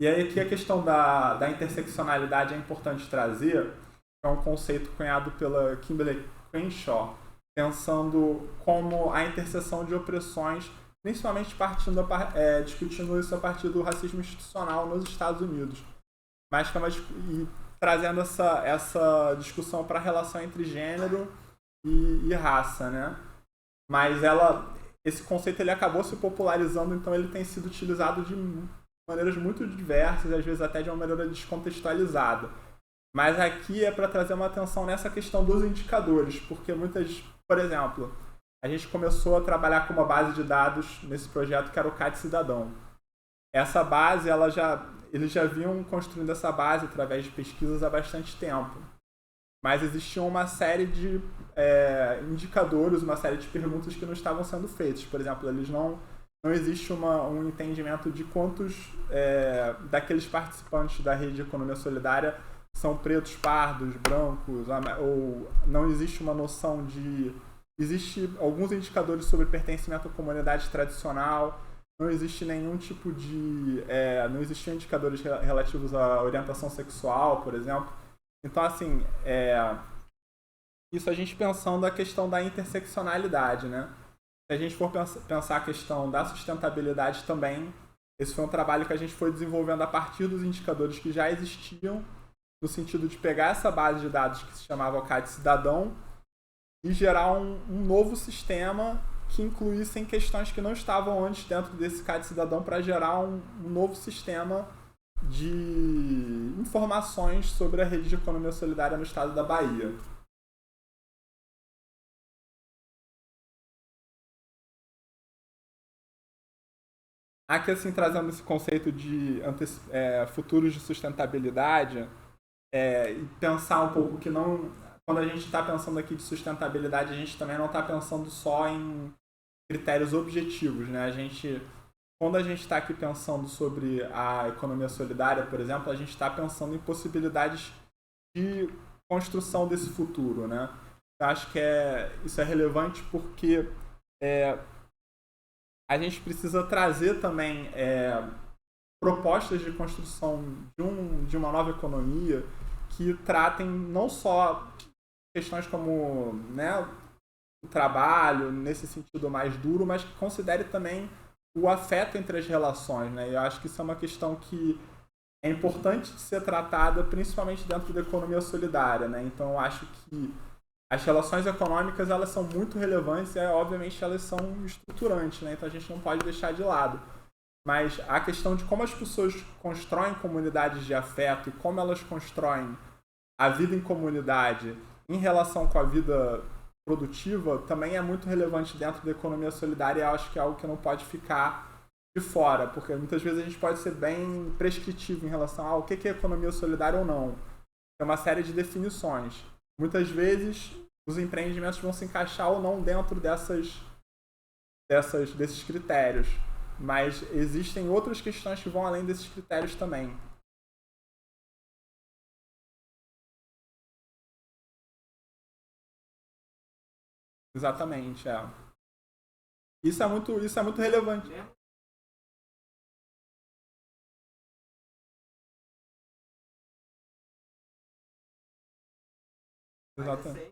E aí aqui a questão da interseccionalidade é importante trazer, é um conceito cunhado pela Kimberly Crenshaw, pensando como a interseção de opressões, principalmente discutindo isso a partir do racismo institucional nos Estados Unidos, mas e trazendo essa discussão para a relação entre gênero e raça, né? Mas esse conceito ele acabou se popularizando, então ele tem sido utilizado de maneiras muito diversas, às vezes até de uma maneira descontextualizada. Mas aqui é para trazer uma atenção nessa questão dos indicadores, porque por exemplo, a gente começou a trabalhar com uma base de dados nesse projeto que era o CAD Cidadão. Essa base, eles já vinham construindo essa base através de pesquisas há bastante tempo. Mas existia uma série de indicadores, uma série de perguntas que não estavam sendo feitas. Por exemplo, não existe um entendimento de quantos daqueles participantes da rede de economia solidária são pretos, pardos, brancos, ou não existe uma noção de... Existem alguns indicadores sobre pertencimento à comunidade tradicional, não existe nenhum tipo de... não existiam indicadores relativos à orientação sexual, por exemplo. Então, assim, isso a gente pensando a questão da interseccionalidade, né? Se a gente for pensar a questão da sustentabilidade também, esse foi um trabalho que a gente foi desenvolvendo a partir dos indicadores que já existiam, no sentido de pegar essa base de dados que se chamava CAD Cidadão e gerar um novo sistema que incluíssem questões que não estavam antes dentro desse CAD Cidadão para gerar um novo sistema de informações sobre a rede de economia solidária no estado da Bahia. Aqui, assim, trazendo esse conceito de futuros de sustentabilidade, e pensar um pouco que quando a gente está pensando aqui de sustentabilidade, a gente também não está pensando só em critérios objetivos, né? Quando a gente está aqui pensando sobre a economia solidária, por exemplo, a gente está pensando em possibilidades de construção desse futuro, né? Eu acho que isso é relevante porque a gente precisa trazer também propostas de construção de uma nova economia que tratem não só questões como, né, o trabalho, nesse sentido mais duro, mas que considere também o afeto entre as relações, né? E eu acho que isso é uma questão que é importante de ser tratada, principalmente dentro da economia solidária, né? Então eu acho que as relações econômicas, elas são muito relevantes e, obviamente, elas são estruturantes, né? Então a gente não pode deixar de lado. Mas a questão de como as pessoas constroem comunidades de afeto e como elas constroem a vida em comunidade em relação com a vida produtiva também é muito relevante dentro da economia solidária e acho que é algo que não pode ficar de fora, porque muitas vezes a gente pode ser bem prescritivo em relação ao que é economia solidária ou não. Tem uma série de definições. Muitas vezes os empreendimentos vão se encaixar ou não dentro desses critérios, mas existem outras questões que vão além desses critérios também. Exatamente, é. Isso é muito relevante. Exatamente.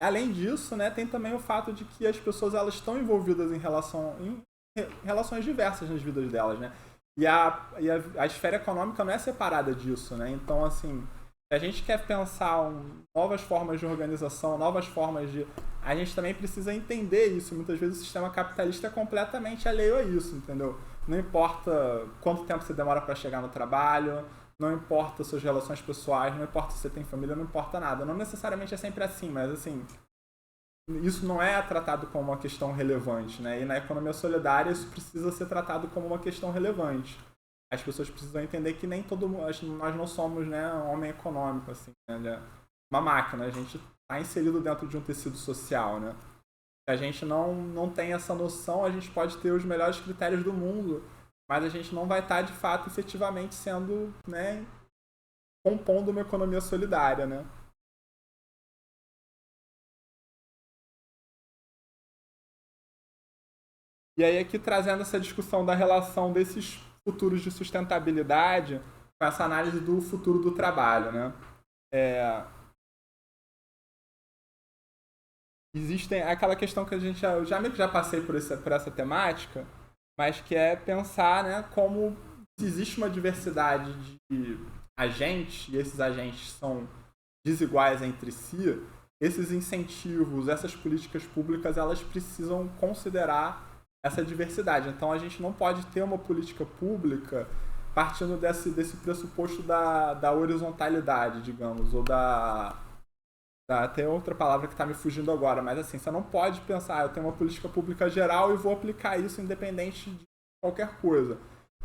Além disso, né, tem também o fato de que as pessoas elas estão envolvidas em relações diversas nas vidas delas, né? E a esfera econômica não é separada disso, né? Então, assim, se a gente quer pensar novas formas de organização, novas formas de... A gente também precisa entender isso. Muitas vezes o sistema capitalista é completamente alheio a isso, entendeu? Não importa quanto tempo você demora para chegar no trabalho, não importa suas relações pessoais, não importa se você tem família, não importa nada. Não necessariamente é sempre assim, mas assim, isso não é tratado como uma questão relevante, né? E na economia solidária isso precisa ser tratado como uma questão relevante. As pessoas precisam entender que nem todo mundo, nós não somos, né, um homem econômico, assim, né? Uma máquina, a gente está inserido dentro de um tecido social, né? Se a gente não tem essa noção, a gente pode ter os melhores critérios do mundo, mas a gente não vai estar, de fato, efetivamente sendo, né, compondo uma economia solidária, né? E aí aqui trazendo essa discussão da relação desses futuros de sustentabilidade com essa análise do futuro do trabalho, né? Existem aquela questão que a gente já passei por essa temática, mas que é pensar, né, como se existe uma diversidade de agentes, e esses agentes são desiguais entre si, esses incentivos, essas políticas públicas, elas precisam considerar essa diversidade. Então a gente não pode ter uma política pública partindo desse pressuposto da horizontalidade, digamos, ou tem outra palavra que está me fugindo agora, mas assim, você não pode pensar, eu tenho uma política pública geral e vou aplicar isso independente de qualquer coisa.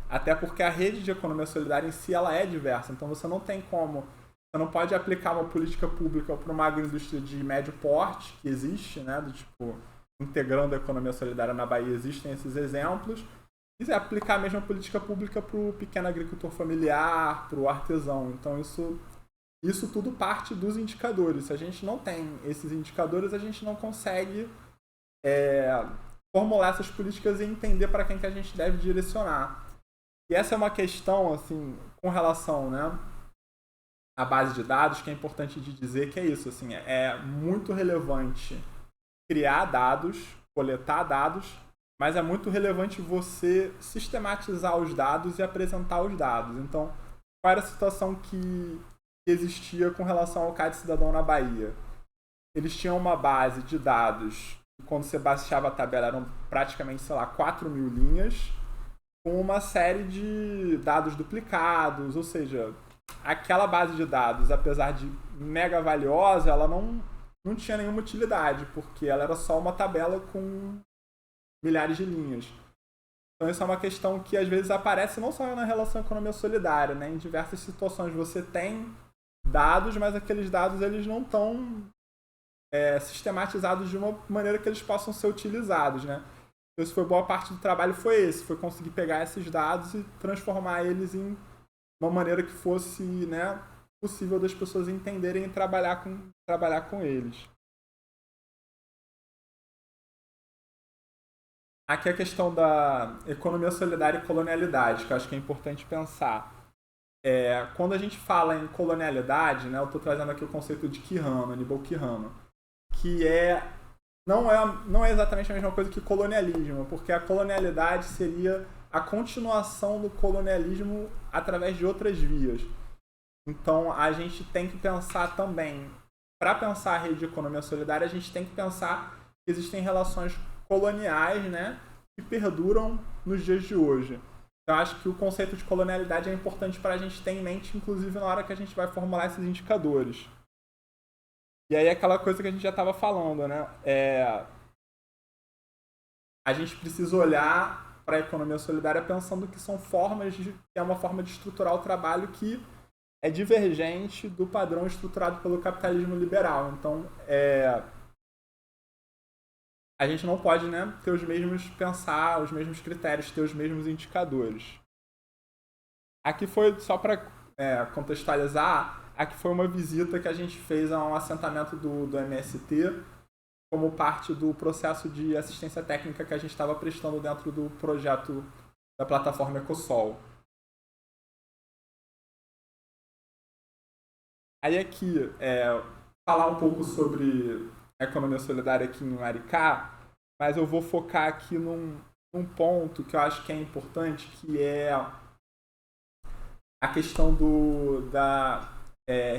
Até porque a rede de economia solidária em si, ela é diversa, então você não tem como, você não pode aplicar uma política pública para uma agroindústria de médio porte, que existe, né, do tipo, integrando a economia solidária na Bahia, existem esses exemplos, e aplicar a mesma política pública para o pequeno agricultor familiar, para o artesão. Então isso tudo parte dos indicadores. Se a gente não tem esses indicadores, a gente não consegue formular essas políticas e entender para quem que a gente deve direcionar. E essa é uma questão, assim, com relação, né, à base de dados, que é importante de dizer que é isso. Assim, é muito relevante criar dados, coletar dados, mas é muito relevante você sistematizar os dados e apresentar os dados. Então, qual era a situação que existia com relação ao CAD Cidadão na Bahia? Eles tinham uma base de dados, e quando você baixava a tabela eram praticamente, 4.000 linhas, com uma série de dados duplicados, ou seja, aquela base de dados, apesar de mega valiosa, ela não tinha nenhuma utilidade, porque ela era só uma tabela com milhares de linhas. Então isso é uma questão que às vezes aparece não só na relação economia solidária, né? Em diversas situações você tem dados, mas aqueles dados eles não estão sistematizados de uma maneira que eles possam ser utilizados, né? Então isso foi boa parte do trabalho, foi conseguir pegar esses dados e transformar eles em uma maneira que fosse, né, possível das pessoas entenderem e trabalhar com eles. Aqui a questão da economia solidária e colonialidade, que eu acho que é importante pensar. Quando a gente fala em colonialidade, né, eu estou trazendo aqui o conceito de Quijano, Aníbal Quijano, que não é exatamente a mesma coisa que colonialismo, porque a colonialidade seria a continuação do colonialismo através de outras vias. Então, a gente tem que pensar também, para pensar a rede de economia solidária, a gente tem que pensar que existem relações coloniais, né, que perduram nos dias de hoje. Então, acho que o conceito de colonialidade é importante para a gente ter em mente, inclusive na hora que a gente vai formular esses indicadores. E aí, aquela coisa que a gente já estava falando, né, a gente precisa olhar para a economia solidária pensando que são que é uma forma de estruturar o trabalho que é divergente do padrão estruturado pelo capitalismo liberal. Então, a gente não pode, né, ter os mesmos critérios, ter os mesmos indicadores. Aqui foi, só para contextualizar, aqui foi uma visita que a gente fez a um assentamento do MST, como parte do processo de assistência técnica que a gente estava prestando dentro do projeto da plataforma Ecosol. Aí aqui, falar um pouco sobre a economia solidária aqui em Maricá, mas eu vou focar aqui num ponto que eu acho que é importante, que é a questão da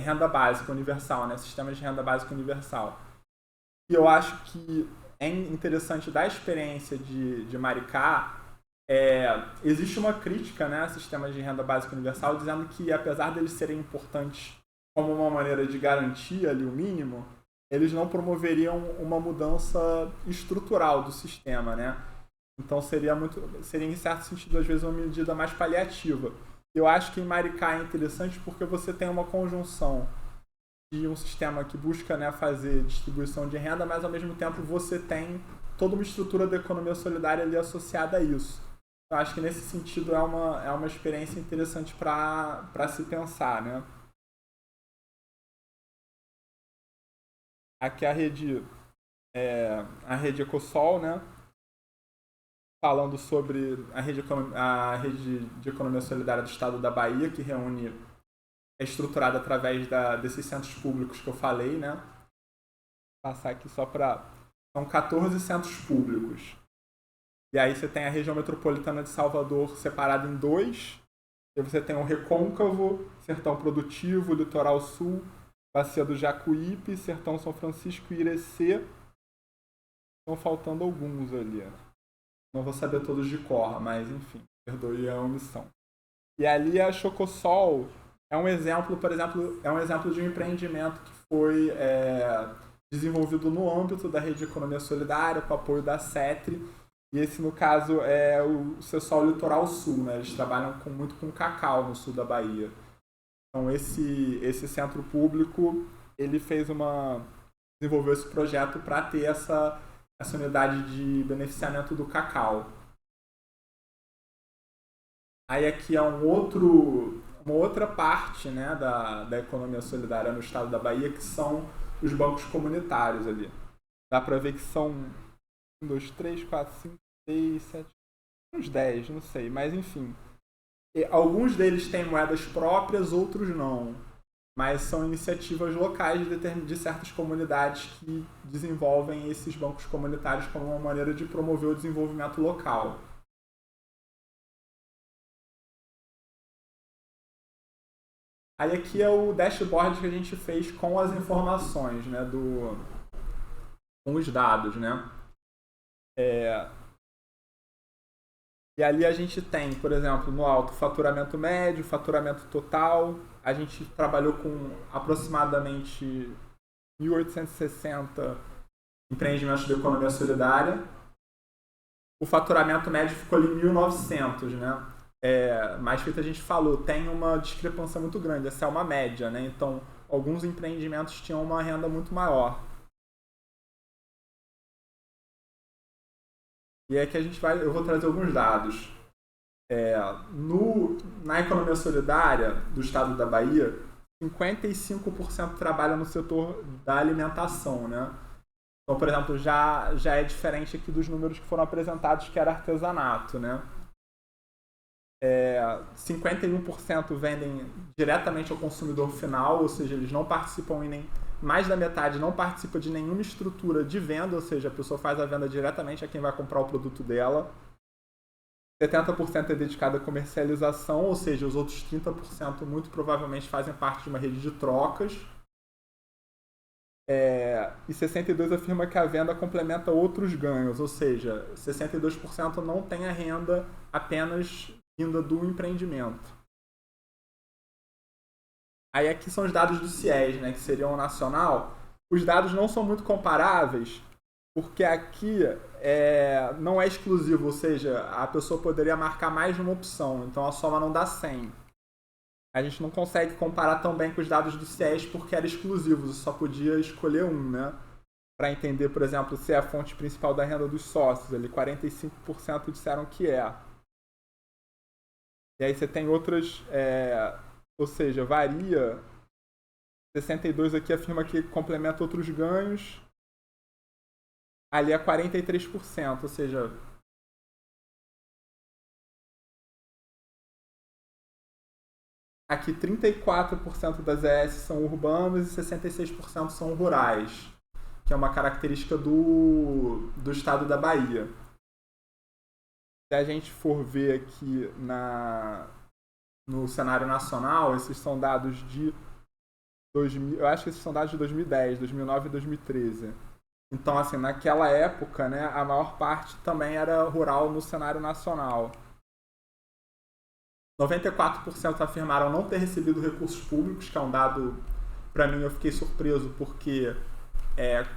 renda básica universal, né? Sistema de renda básica universal. E eu acho que é interessante da experiência de Maricá, existe uma crítica, né, a sistemas de renda básica universal, dizendo que, apesar deles serem importantes como uma maneira de garantir ali o mínimo, eles não promoveriam uma mudança estrutural do sistema, né? Então seria em certo sentido, às vezes, uma medida mais paliativa. Eu acho que em Maricá é interessante porque você tem uma conjunção de um sistema que busca, né, fazer distribuição de renda, mas ao mesmo tempo você tem toda uma estrutura da economia solidária ali associada a isso. Eu acho que nesse sentido é uma experiência interessante para se pensar, né? Aqui a rede Ecosol, né? Falando sobre a rede de economia solidária do estado da Bahia, que é estruturada através desses centros públicos que eu falei, né? Vou passar aqui só para... São 14 centros públicos. E aí você tem a região metropolitana de Salvador separada em 2. E você tem o Recôncavo, Sertão Produtivo, Litoral Sul, Bacia do Jacuípe, Sertão São Francisco e Irecê. Estão faltando alguns ali. Não vou saber todos de cor, mas enfim, perdoe a omissão. E ali a Chocosol é um exemplo, por exemplo, de um empreendimento que foi desenvolvido no âmbito da rede de economia solidária, com apoio da CETRI. E esse, no caso, é o Sesol Litoral Sul, né? Eles trabalham muito com cacau no sul da Bahia. Então, esse centro público, ele desenvolveu esse projeto para ter essa unidade de beneficiamento do cacau. Aí aqui é uma outra parte, né, da economia solidária no estado da Bahia, que são os bancos comunitários ali. Dá para ver que são 1, 2, 3, 4, 5, 6, 7, uns 10, não sei, mas enfim. Alguns deles têm moedas próprias, outros não. Mas são iniciativas locais de certas comunidades que desenvolvem esses bancos comunitários como uma maneira de promover o desenvolvimento local. Aí aqui é o dashboard que a gente fez com as informações, né, com os dados, né? E ali a gente tem, por exemplo, no alto, faturamento médio, faturamento total. A gente trabalhou com aproximadamente 1.860 empreendimentos de economia solidária. O faturamento médio ficou ali em 1.900, né? Mas feito a gente falou, tem uma discrepância muito grande. Essa é uma média, né? Então, alguns empreendimentos tinham uma renda muito maior. E é que eu vou trazer alguns dados. Na economia solidária do estado da Bahia, 55% trabalha no setor da alimentação, né? Então, por exemplo, já é diferente aqui dos números que foram apresentados, que era artesanato, né? 51% vendem diretamente ao consumidor final, ou seja, eles não participam mais da metade não participa de nenhuma estrutura de venda, ou seja, a pessoa faz a venda diretamente a quem vai comprar o produto dela. 70% é dedicado à comercialização, ou seja, os outros 30% muito provavelmente fazem parte de uma rede de trocas. E 62% afirma que a venda complementa outros ganhos, ou seja, 62% não tem a renda apenas vinda do empreendimento. Aí aqui são os dados do CIES, né, que seriam o nacional. Os dados não são muito comparáveis, porque aqui não é exclusivo, ou seja, a pessoa poderia marcar mais de uma opção, então a soma não dá 100. A gente não consegue comparar tão bem com os dados do CIES porque era exclusivo, você só podia escolher um, né? Para entender, por exemplo, se é a fonte principal da renda dos sócios, ali 45% disseram que é. E aí você tem outras, ou seja, varia. 62% aqui afirma que complementa outros ganhos. Ali é 43%, ou seja, aqui 34% das ES são urbanas e 66% são rurais, que é uma característica do estado da Bahia. Se a gente for ver aqui no cenário nacional, esses são dados de 2000, eu acho que esses são dados de 2010, 2009 e 2013. Então, assim, naquela época, né, a maior parte também era rural no cenário nacional. 94% afirmaram não ter recebido recursos públicos, que é um dado, para mim, eu fiquei surpreso, porque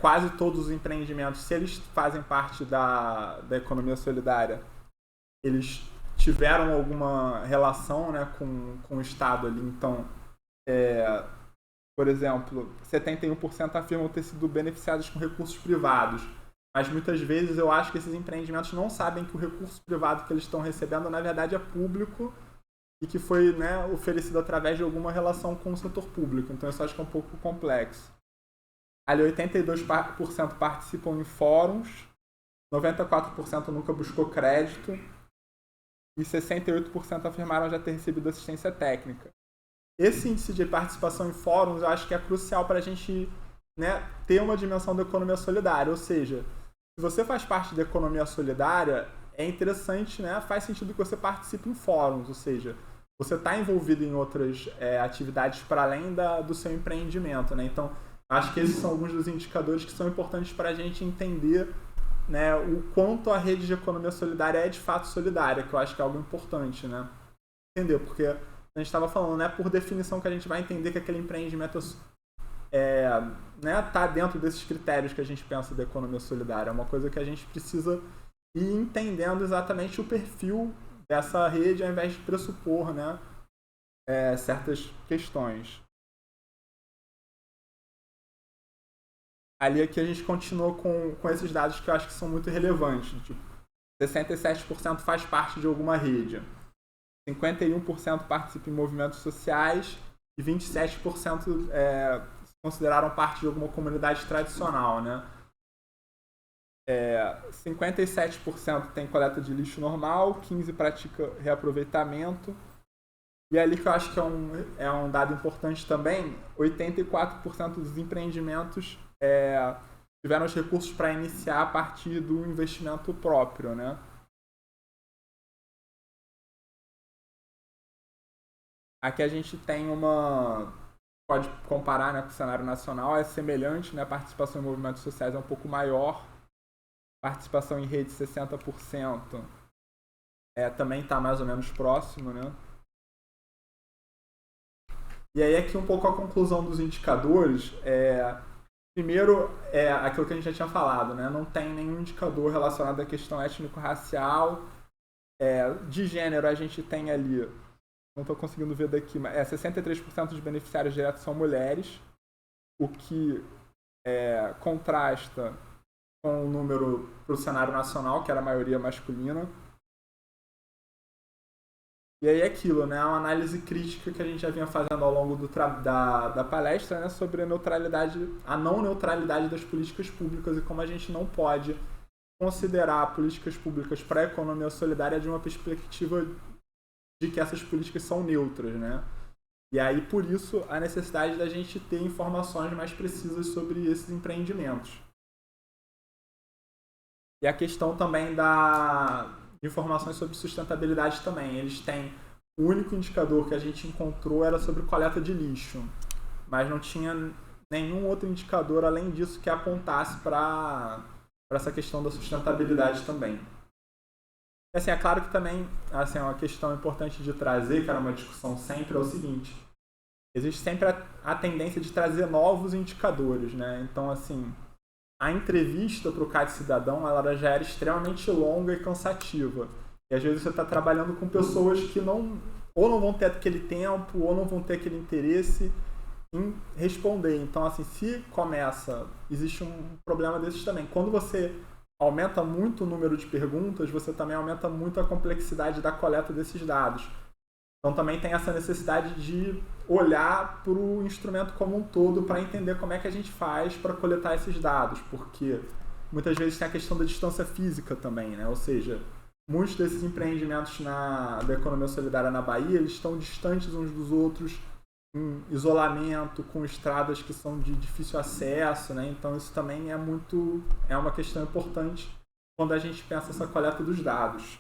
quase todos os empreendimentos, se eles fazem parte da economia solidária, eles tiveram alguma relação, né, com o Estado ali. Então, por exemplo, 71% afirmam ter sido beneficiados com recursos privados. Mas muitas vezes eu acho que esses empreendimentos não sabem que o recurso privado que eles estão recebendo, na verdade, é público e que foi, né, oferecido através de alguma relação com o setor público. Então isso eu acho que é um pouco complexo. Ali 82% participam em fóruns, 94% nunca buscou crédito e 68% afirmaram já ter recebido assistência técnica. Esse índice de participação em fóruns eu acho que é crucial para a gente, né, ter uma dimensão da economia solidária. Ou seja, se você faz parte da economia solidária, é interessante, né, faz sentido que você participe em fóruns, ou seja, você está envolvido em outras atividades para além do seu empreendimento, né? Então, acho que esses são alguns dos indicadores que são importantes para a gente entender, né, o quanto a rede de economia solidária é de fato solidária, que eu acho que é algo importante, né? Entender, porque a gente estava falando, né, por definição que a gente vai entender que aquele empreendimento tá dentro desses critérios que a gente pensa da economia solidária. É uma coisa que a gente precisa ir entendendo exatamente o perfil dessa rede ao invés de pressupor, né, certas questões. Ali aqui a gente continua com esses dados que eu acho que são muito relevantes. Tipo, 67% faz parte de alguma rede. 51% participa em movimentos sociais e 27% se consideraram parte de alguma comunidade tradicional, né? 57% tem coleta de lixo normal, 15% pratica reaproveitamento. E ali que eu acho que é um dado importante também, 84% dos empreendimentos tiveram os recursos para iniciar a partir do investimento próprio, né? Aqui a gente tem pode comparar, né, com o cenário nacional, é semelhante, né? A participação em movimentos sociais é um pouco maior, participação em rede 60%, também está mais ou menos próximo, né? E aí aqui um pouco a conclusão dos indicadores. Primeiro, aquilo que a gente já tinha falado, né? Não tem nenhum indicador relacionado à questão étnico-racial. De gênero, a gente tem ali, não estou conseguindo ver daqui, mas 63% dos beneficiários diretos são mulheres, o que contrasta com o número para o cenário nacional, que era a maioria masculina. E aí aquilo, né, uma análise crítica que a gente já vinha fazendo ao longo da palestra, né, sobre a não neutralidade das políticas públicas e como a gente não pode considerar políticas públicas para a economia solidária de uma perspectiva de que essas políticas são neutras, né? E aí, por isso, a necessidade da gente ter informações mais precisas sobre esses empreendimentos. E a questão também informações sobre sustentabilidade também. Eles têm, o único indicador que a gente encontrou era sobre coleta de lixo, mas não tinha nenhum outro indicador além disso que apontasse para essa questão da sustentabilidade também. Assim, é claro que também assim, uma questão importante de trazer, que era uma discussão sempre, é o seguinte: existe sempre a tendência de trazer novos indicadores, né? Então, assim, a entrevista para o CAD Cidadão ela já era extremamente longa e cansativa. E às vezes você está trabalhando com pessoas que ou não vão ter aquele tempo, ou não vão ter aquele interesse em responder. Então, assim, se existe um problema desses também. Quando você aumenta muito o número de perguntas, você também aumenta muito a complexidade da coleta desses dados. Então também tem essa necessidade de olhar para o instrumento como um todo para entender como é que a gente faz para coletar esses dados, porque muitas vezes tem a questão da distância física também, né? Ou seja, muitos desses empreendimentos da economia solidária na Bahia, eles estão distantes uns dos outros, em isolamento, com estradas que são de difícil acesso, né? Então isso também é uma questão importante quando a gente pensa essa coleta dos dados.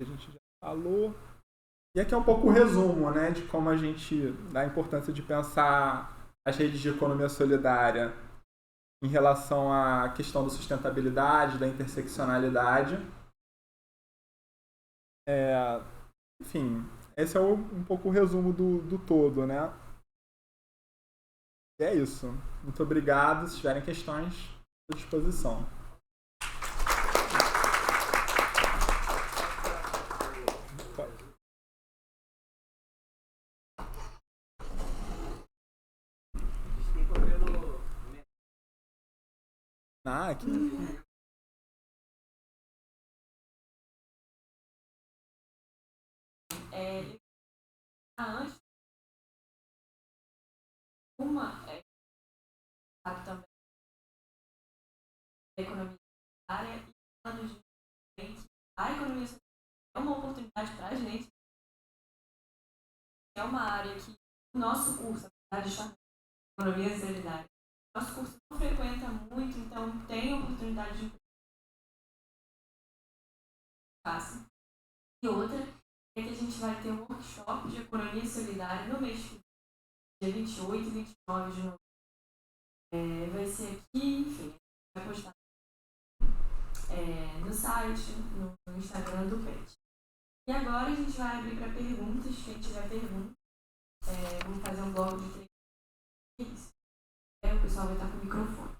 A gente já falou. E aqui é um pouco o resumo, né, de como da importância de pensar as redes de economia solidária em relação à questão da sustentabilidade, da interseccionalidade. Enfim, esse é um pouco o resumo do todo, né? E é isso. Muito obrigado. Se tiverem questões, estou à disposição. Aqui. Antes, uma também da economia solidária e falando de a economia solidária é uma oportunidade para a gente. É uma área que o nosso curso, apesar de estar na economia solidária, nosso curso não frequenta muito, então tem oportunidade de fácil. E outra é que a gente vai ter um workshop de economia solidária no mês de dia 28 e 29 de novembro. Vai ser aqui, enfim, vai postar no site, no Instagram do PET. E agora a gente vai abrir para perguntas. Quem tiver pergunta, vamos fazer um bloco de 3 minutos. O pessoal vai estar com o microfone.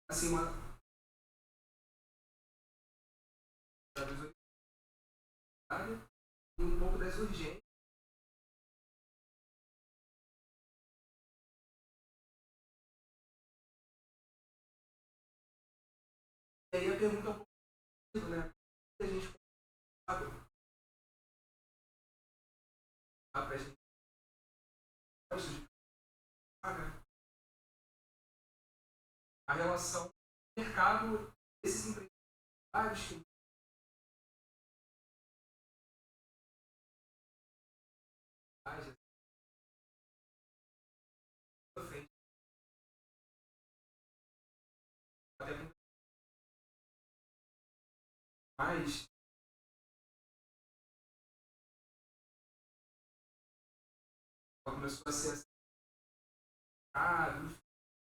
Assim, e um pouco das urgências. E aí a pergunta é um pouco, né? A gente sabe pra gente a relação do mercado desses empresários que mais começou a ser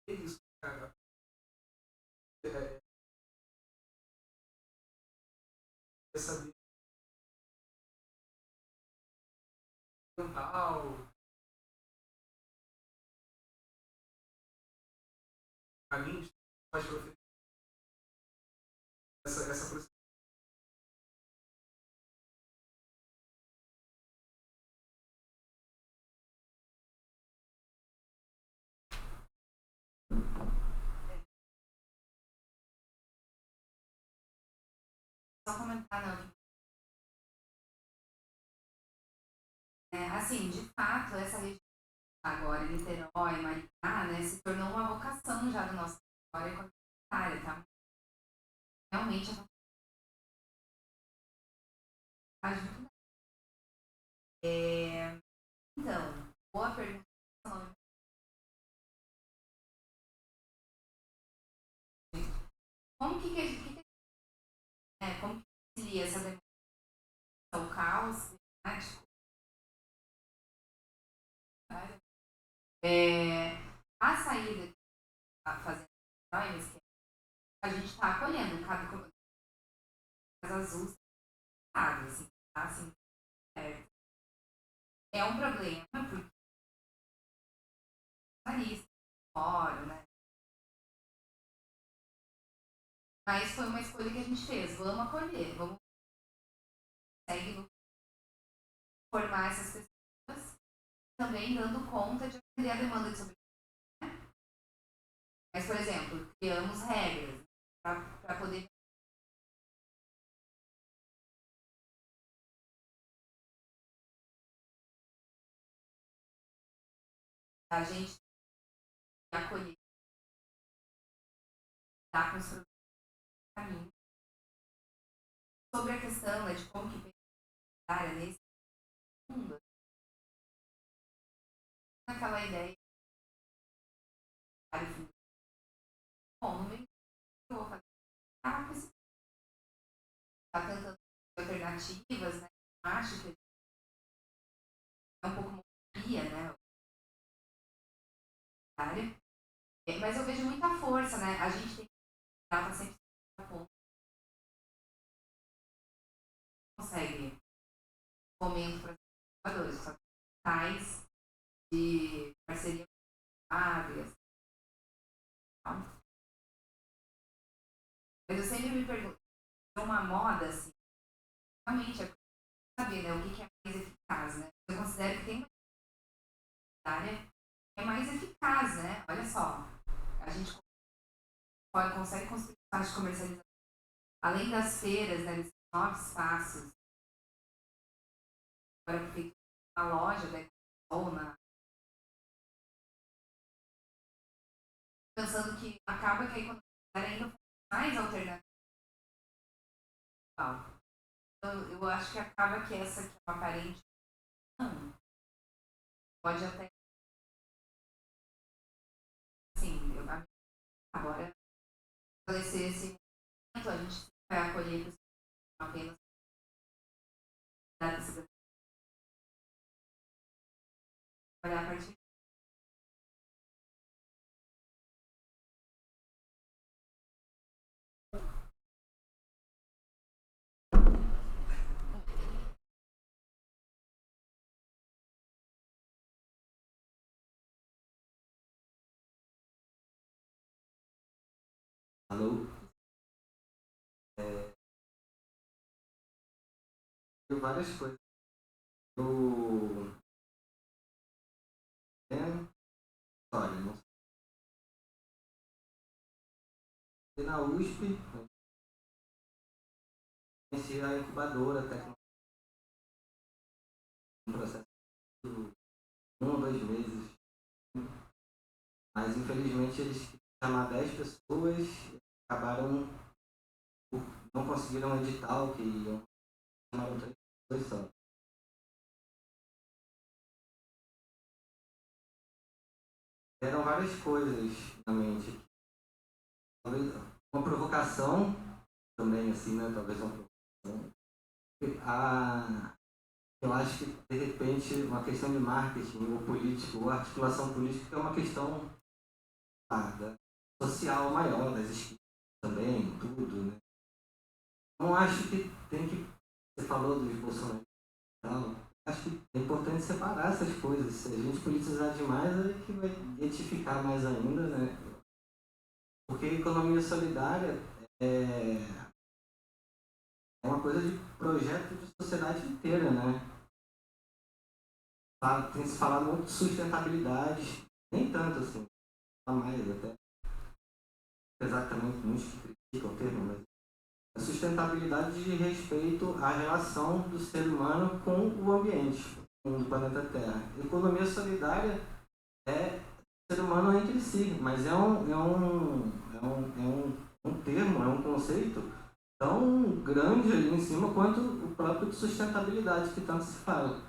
isso, cara. Saber mental, caminhos mais profissionais, essa Só comentar, não. Assim, de fato, essa região agora, Niterói, Maricá, né, se tornou uma vocação já do nosso território comunitária, tá? Realmente a vontade. Então, boa pergunta. Como como que seria essa demanda? O caos climático? A saída que está fazendo a gente está acolhendo cada azul, assim, tá? Assim, é um problema, porque fora, né? Mas foi uma escolha que a gente fez. Vamos acolher, vamos conseguir formar essas pessoas, também dando conta de atender a demanda de sobrevivência. Mas, por exemplo, criamos regras para poder. A gente acolher, dar construir caminho. Sobre a questão, né, de como que pensar nesse mundo, aquela ideia. Bom, no meio que eu vou fazer, está tentando alternativas, né? Acho que é um pouco monotonia, né? Mas eu vejo muita força, né? A gente tem que estar sempre a ponto. Consegue momento para os trabalhadores, tais de parceria com áreas. Mas eu sempre me pergunto, é uma moda, assim, realmente é saber, né, o que é mais eficaz, né? Eu considero que tem uma área que é mais eficaz, né? Olha só, a gente consegue construir espaços de comercialização. Além das feiras, né, desses novos espaços, agora feito uma loja da Econa, pensando que acaba que a economia ainda mais alternativa. Então, eu acho que acaba que essa que é uma aparente não, pode até sim, agora estabelecer esse momento, a gente vai acolher apenas da cidadania, olhar a partir. Alô? Tem várias coisas. Eu. História, não sei. Na USP, eu conheci a incubadora tecnológica. Um processo de 1 ou 2 meses. Mas infelizmente eles queriam chamar 10 pessoas e acabaram. Não conseguiram editar o que iam. Chamaram 3 pessoas só. Eram várias coisas na mente. Talvez uma provocação também, assim, né? Talvez uma provocação. Eu acho que, de repente, uma questão de marketing ou político, ou articulação política é uma questão social maior, das esquerdas também, tudo, né? Não acho que tem que... Você falou dos bolsonaristas e tal. Acho que é importante separar essas coisas. Se a gente politizar demais, é que vai identificar mais ainda, né? Porque a economia solidária é uma coisa de projeto de sociedade inteira, né? Tem se falado muito de sustentabilidade, nem tanto assim, a mais até. Apesar que também muitos que criticam o termo, mas a sustentabilidade de respeito à relação do ser humano com o ambiente, com o planeta Terra. Economia solidária é o ser humano entre si, mas é um termo, é um conceito tão grande ali em cima quanto o próprio de sustentabilidade que tanto se fala.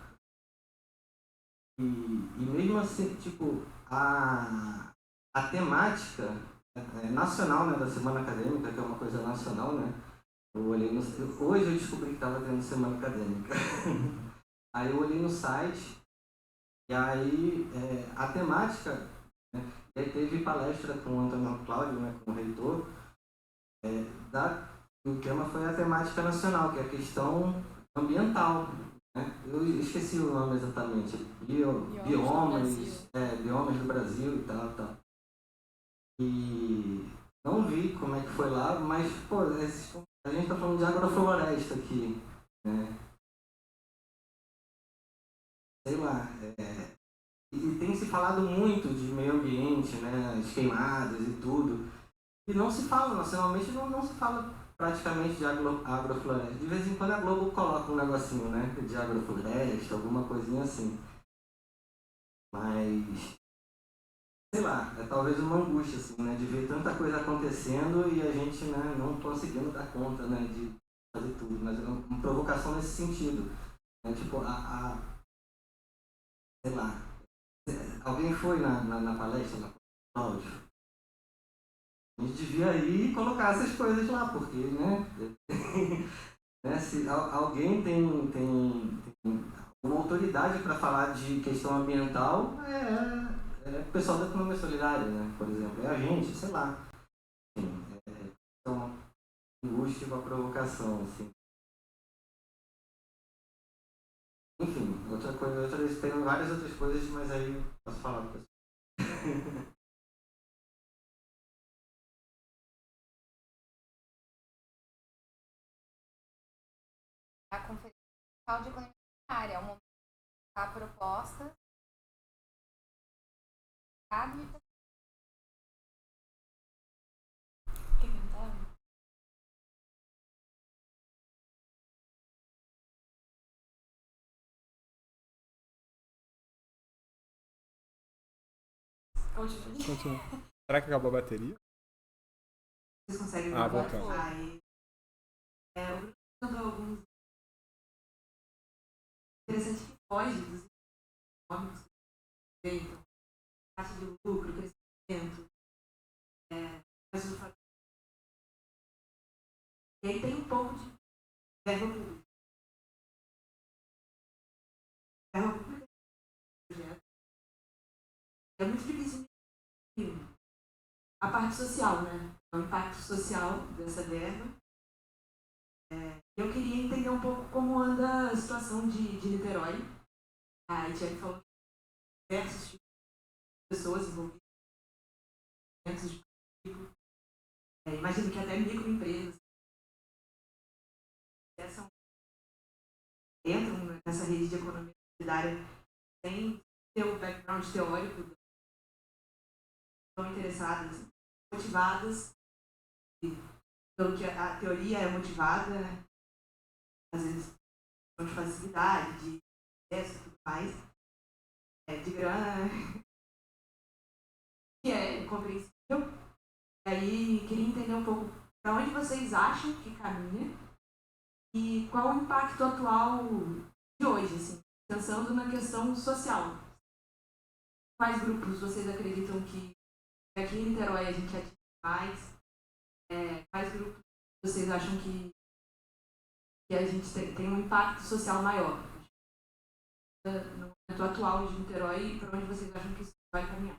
E mesmo assim, tipo, a temática nacional, né, da semana acadêmica, que é uma coisa nacional, né? Hoje eu descobri que estava tendo semana acadêmica. Aí eu olhei no site e aí a temática, né, e aí teve palestra com o Antônio Cláudio, né, com o reitor, o tema foi a temática nacional, que é a questão ambiental. Né? Eu esqueci o nome exatamente, biomas do Brasil e tal. E não vi como é que foi lá, mas pô, a gente está falando de agrofloresta aqui, né? Sei lá, e tem se falado muito de meio ambiente, né, as queimadas e tudo, e não se fala, nacionalmente não se fala praticamente de agrofloresta. De vez em quando a Globo coloca um negocinho, né, de agrofloresta, alguma coisinha assim. Mas, sei lá, é talvez uma angústia, assim, né, de ver tanta coisa acontecendo e a gente, né, não conseguindo dar conta, né, de fazer tudo. Mas é uma provocação nesse sentido, né, tipo, sei lá, alguém foi na palestra, na áudio? A gente devia ir e colocar essas coisas lá, porque, né, né se alguém tem uma autoridade para falar de questão ambiental, é o pessoal da economia solidária, né, por exemplo, é a gente, sei lá. Enfim, é uma angústia e uma provocação, assim. Enfim, tem várias outras coisas, mas aí eu posso falar com você. A Conferência Nacional de Economia Solidária é um momento de a proposta Quer cantar? Continua. Será que acabou a bateria? Vocês conseguem ver Voltou. agora? Aí, o Bruno mandou alguns interessantes que fogem dos econômicos que então, taxa de lucro, crescimento, e aí tem um pouco de verba pública. Verba pública é um projeto. É muito difícil a parte social, né? O impacto social dessa verba. Eu queria entender um pouco como anda a situação de Niterói. A Etienne falou que diversos tipos de pessoas envolvidas imagino que até microempresas entram nessa rede de economia solidária sem ter o background teórico, estão interessadas, motivadas, pelo que a teoria é motivada, às vezes de facilidade, de acesso e tudo mais, de grana, que é compreensível. E aí, queria entender um pouco para onde vocês acham que caminha e qual o impacto atual de hoje, assim, pensando na questão social. Quais grupos vocês acreditam que aqui em Niterói a gente atinge mais? Quais grupos vocês acham que a gente tem um impacto social maior? No momento atual de Niterói, para onde vocês acham que isso vai caminhar?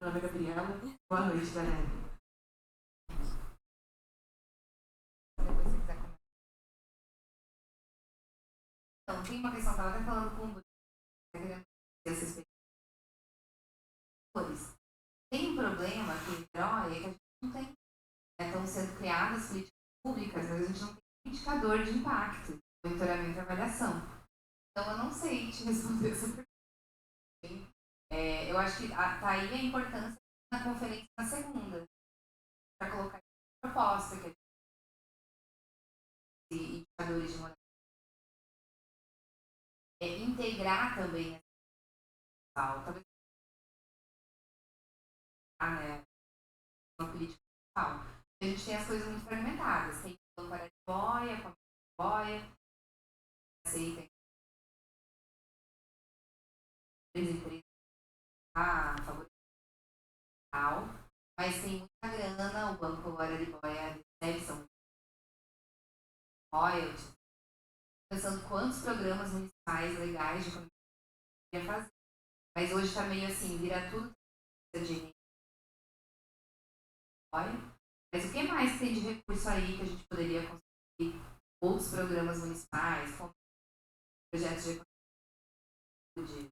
Meu nome é Gabriela. Boa noite, galera. Depois você quiser comentar. Então, tem uma questão, estava até falando com o Bruno, querendo ter essa experiência. Tem um problema aqui em Niterói, é que a gente não tem, estão sendo criadas políticas públicas, mas a gente não tem um indicador de impacto, monitoramento e avaliação. Então, eu não sei te responder essa pergunta. Eu acho que tá aí a importância na conferência na segunda, para colocar a proposta, que e indicadores de moralidade. Integrar também essa talvez né, uma política municipal. A gente tem as coisas muito fragmentadas. Tem o Banco Araribóia, com a Araribóia, aceita empresas a favor tal, mas tem muita grana, o Banco Araribóia recebe, são royalties, pensando quantos programas municipais legais de economia ia fazer. Mas hoje está meio assim, vira tudo de mas o que mais tem de recurso aí que a gente poderia conseguir? Outros programas municipais, como projetos de economia.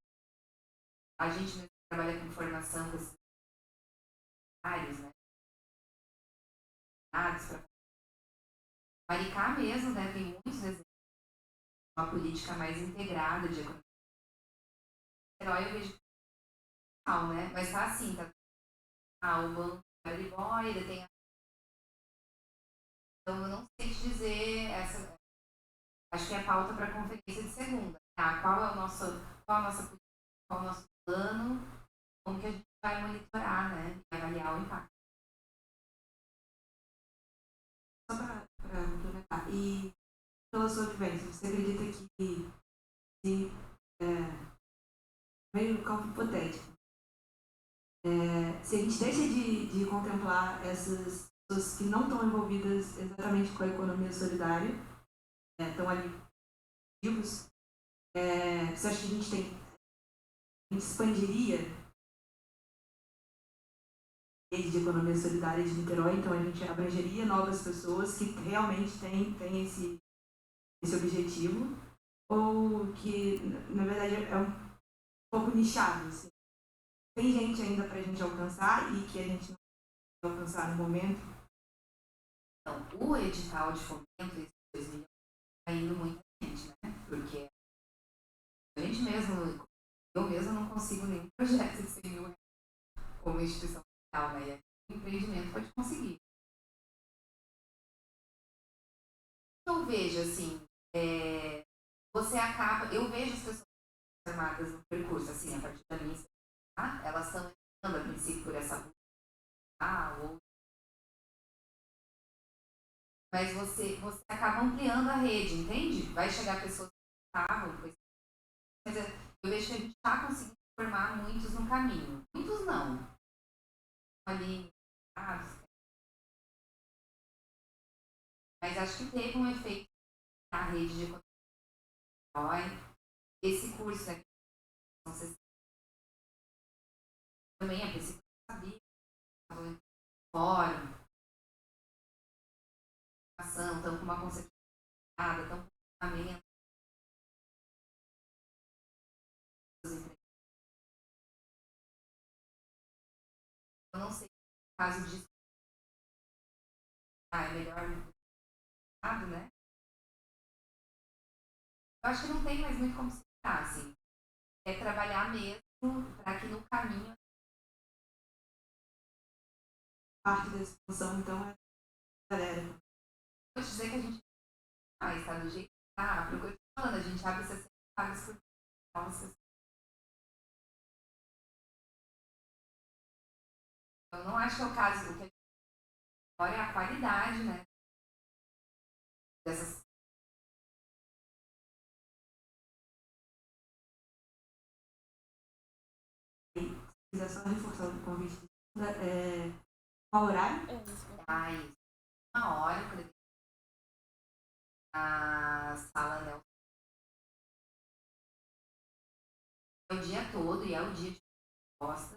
A gente mesmo trabalha com formação com esses áreas, né? Para Maricá mesmo, né? Tem muitos exemplos de uma política mais integrada de economia. Herói eu vejo mal, né? Mas tá assim, tá? O Banco Araribóia, tem a... Então eu não sei te dizer essa. Acho que é a pauta para a conferência de segunda. Qual é a nossa política, qual é o nosso plano, como que a gente vai monitorar, né? E avaliar o impacto. Só para complementar. E pela sua vivência, você acredita que meio no campo hipotético, se a gente deixa de contemplar essas pessoas que não estão envolvidas exatamente com a economia solidária, estão ali vivos, você acha que a gente expandiria a rede de economia solidária de Niterói, então a gente abrangeria novas pessoas que realmente têm esse objetivo, ou que na verdade é um pouco nichado, assim. Tem gente ainda para a gente alcançar e que a gente não vai alcançar no momento? Então, o edital de fomento, esse 2 milhões, está indo muita gente, né? Porque a gente mesmo, eu mesmo não consigo nenhum projeto de 100 mil reais como instituição social, né? E o empreendimento pode conseguir. Eu vejo, assim, você acaba... Eu vejo as pessoas formadas no percurso, assim, a partir da minha elas estão entrando, a princípio, por essa ou... Mas você acaba ampliando a rede, entende? Vai chegar pessoas que estavam, mas eu vejo que a gente está conseguindo formar muitos no caminho. Muitos não. Ali, mas acho que teve um efeito na rede de economia. Esse curso aqui, não sei se também a princípio sabia, fórum, estão com uma concepção, estão com ferramenta. Eu não sei o caso disso. É melhor, né? Eu acho que não tem mais muito como se ficar, assim. É trabalhar mesmo para que no caminho... Parte da expansão, então, é galera. Vou te dizer que a gente está do jeito que está, porque eu estou falando, a gente abre 60 vagas por dia. Eu não acho que é o caso, o que a gente agora é a qualidade, né? Dessas... Se quiser só reforçar o convite, qual horário? Isso. 1 hora, a sala Nelson. É o dia todo e é o dia de resposta.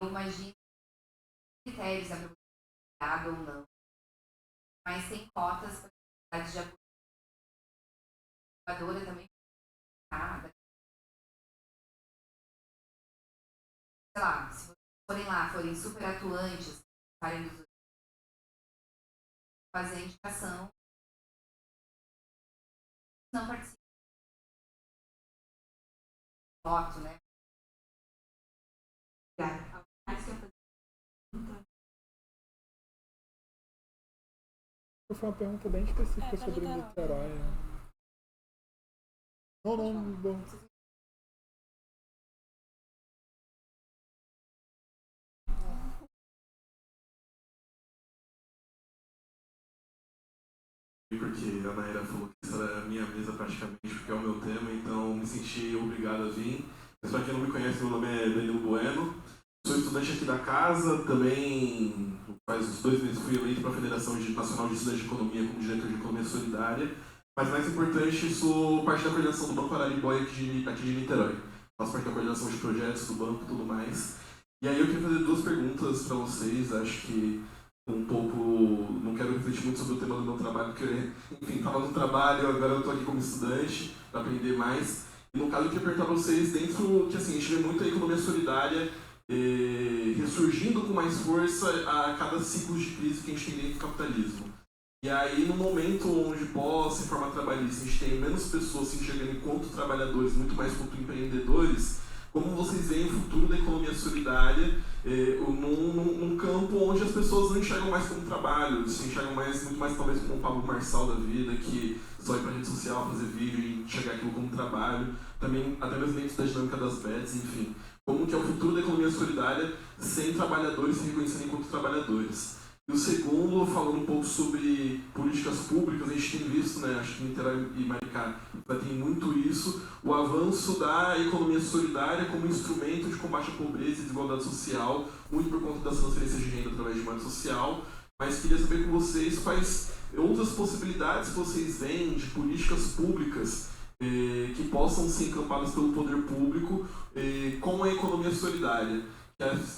Eu imagino critérios apropriados ou não, mas tem cotas para atividades de apoio. A educadora também sei lá, se vocês forem super atuantes, fazer a indicação, não participa. Voto, né? Obrigada. Mais que a pergunta? Foi uma pergunta bem específica sobre Niterói. Niterói. Não, bom. Porque a Naira falou que essa era a minha mesa praticamente, porque é o meu tema, então me senti obrigado a vir. Mas para quem não me conhece, meu nome é Danilo Bueno, sou estudante aqui da casa, também faz uns 2 meses fui eleito para a Federação Nacional de Estudantes de Economia como diretor de Economia Solidária, mas mais importante, sou parte da coordenação do Banco Araribóia aqui de Niterói. Faço parte da coordenação de projetos do banco e tudo mais. E aí eu queria fazer 2 perguntas para vocês, acho que um pouco, não quero refletir muito sobre o tema do meu trabalho, porque, enfim, estava no trabalho, agora eu estou aqui como estudante, para aprender mais. E no caso eu queria perguntar para vocês, dentro, que assim, a gente vê muito a economia solidária ressurgindo com mais força a cada ciclo de crise que a gente tem dentro do capitalismo. E aí, no momento onde pós-reforma trabalhista a gente tem menos pessoas se enxergando enquanto trabalhadores, muito mais quanto empreendedores, como vocês veem o futuro da economia solidária num campo onde as pessoas não enxergam mais como trabalho, se enxergam muito mais talvez como um Pablo Marçal da vida, que só ir pra rede social, fazer vídeo e enxergar aquilo como trabalho, também até mesmo dentro da dinâmica das bets, enfim. Como que é o futuro da economia solidária sem trabalhadores se reconhecendo enquanto trabalhadores. E o segundo, falando um pouco sobre políticas públicas, a gente tem visto, né, acho que Niterói e Maricá tem muito isso, o avanço da economia solidária como instrumento de combate à pobreza e desigualdade social, muito por conta das transferências de renda através de moeda social, mas queria saber com vocês quais outras possibilidades que vocês veem de políticas públicas que possam ser encampadas pelo poder público com a economia solidária.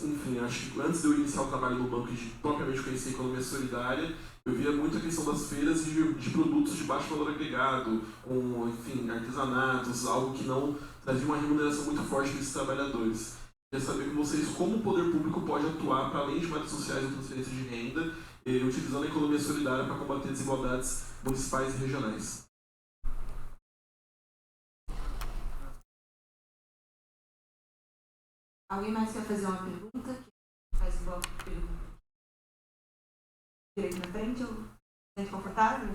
Enfim, acho que antes de eu iniciar o trabalho no banco e de propriamente conhecer a economia solidária, eu via muito a questão das feiras de produtos de baixo valor agregado, com, enfim, artesanatos, algo que não trazia uma remuneração muito forte para esses trabalhadores. Queria saber com vocês como o poder público pode atuar para além de moedas sociais e transferência de renda, utilizando a economia solidária para combater desigualdades municipais e regionais. Alguém mais quer fazer uma pergunta? Faz o bloco de perguntas. Direito na frente ou sente confortável?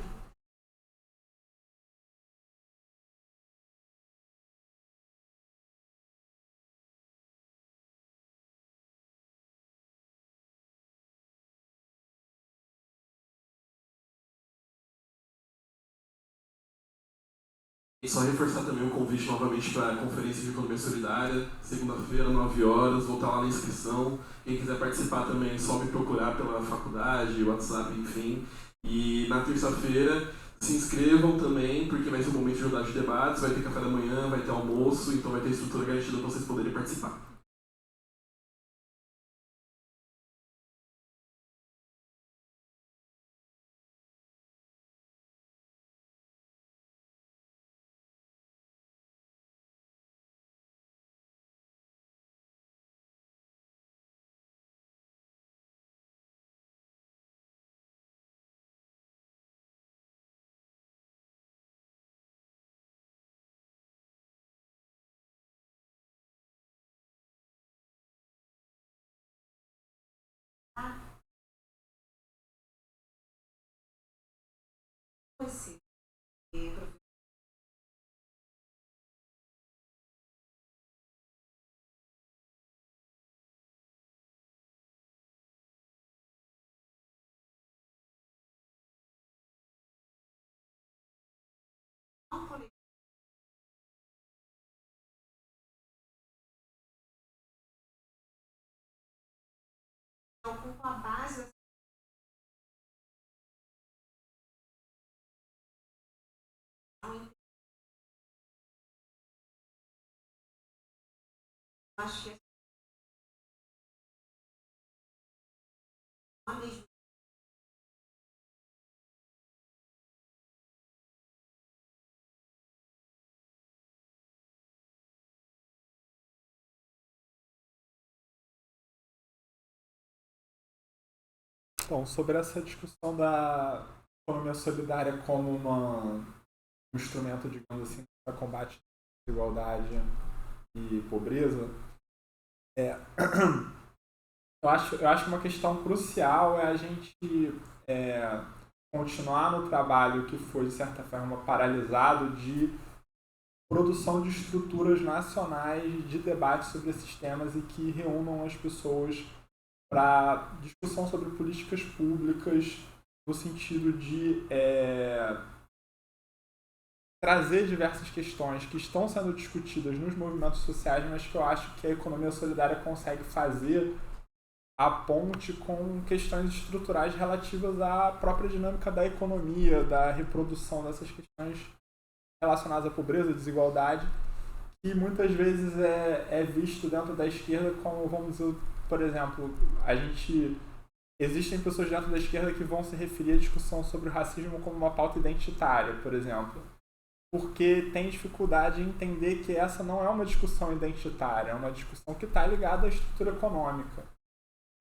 E só reforçar também o convite novamente para a Conferência de Economia Solidária, segunda-feira, 9 horas, vou estar lá na inscrição. Quem quiser participar também é só me procurar pela faculdade, WhatsApp, enfim. E na terça-feira, se inscrevam também, porque vai ser um momento de rodada de debates, vai ter café da manhã, vai ter almoço, então vai ter estrutura garantida para vocês poderem participar. Você. Ocupa a base. Acho que é a mesma. Então, sobre essa discussão da economia solidária como um instrumento, digamos assim, para combate à desigualdade e pobreza, eu acho que uma questão crucial é a gente continuar no trabalho que foi, de certa forma, paralisado de produção de estruturas nacionais de debate sobre esses temas e que reúnam as pessoas para discussão sobre políticas públicas no sentido de trazer diversas questões que estão sendo discutidas nos movimentos sociais, mas que eu acho que a economia solidária consegue fazer a ponte com questões estruturais relativas à própria dinâmica da economia, da reprodução dessas questões relacionadas à pobreza, desigualdade, que muitas vezes é visto dentro da esquerda como, vamos dizer, por exemplo, existem pessoas dentro da esquerda que vão se referir à discussão sobre o racismo como uma pauta identitária, por exemplo, porque tem dificuldade em entender que essa não é uma discussão identitária, é uma discussão que está ligada à estrutura econômica.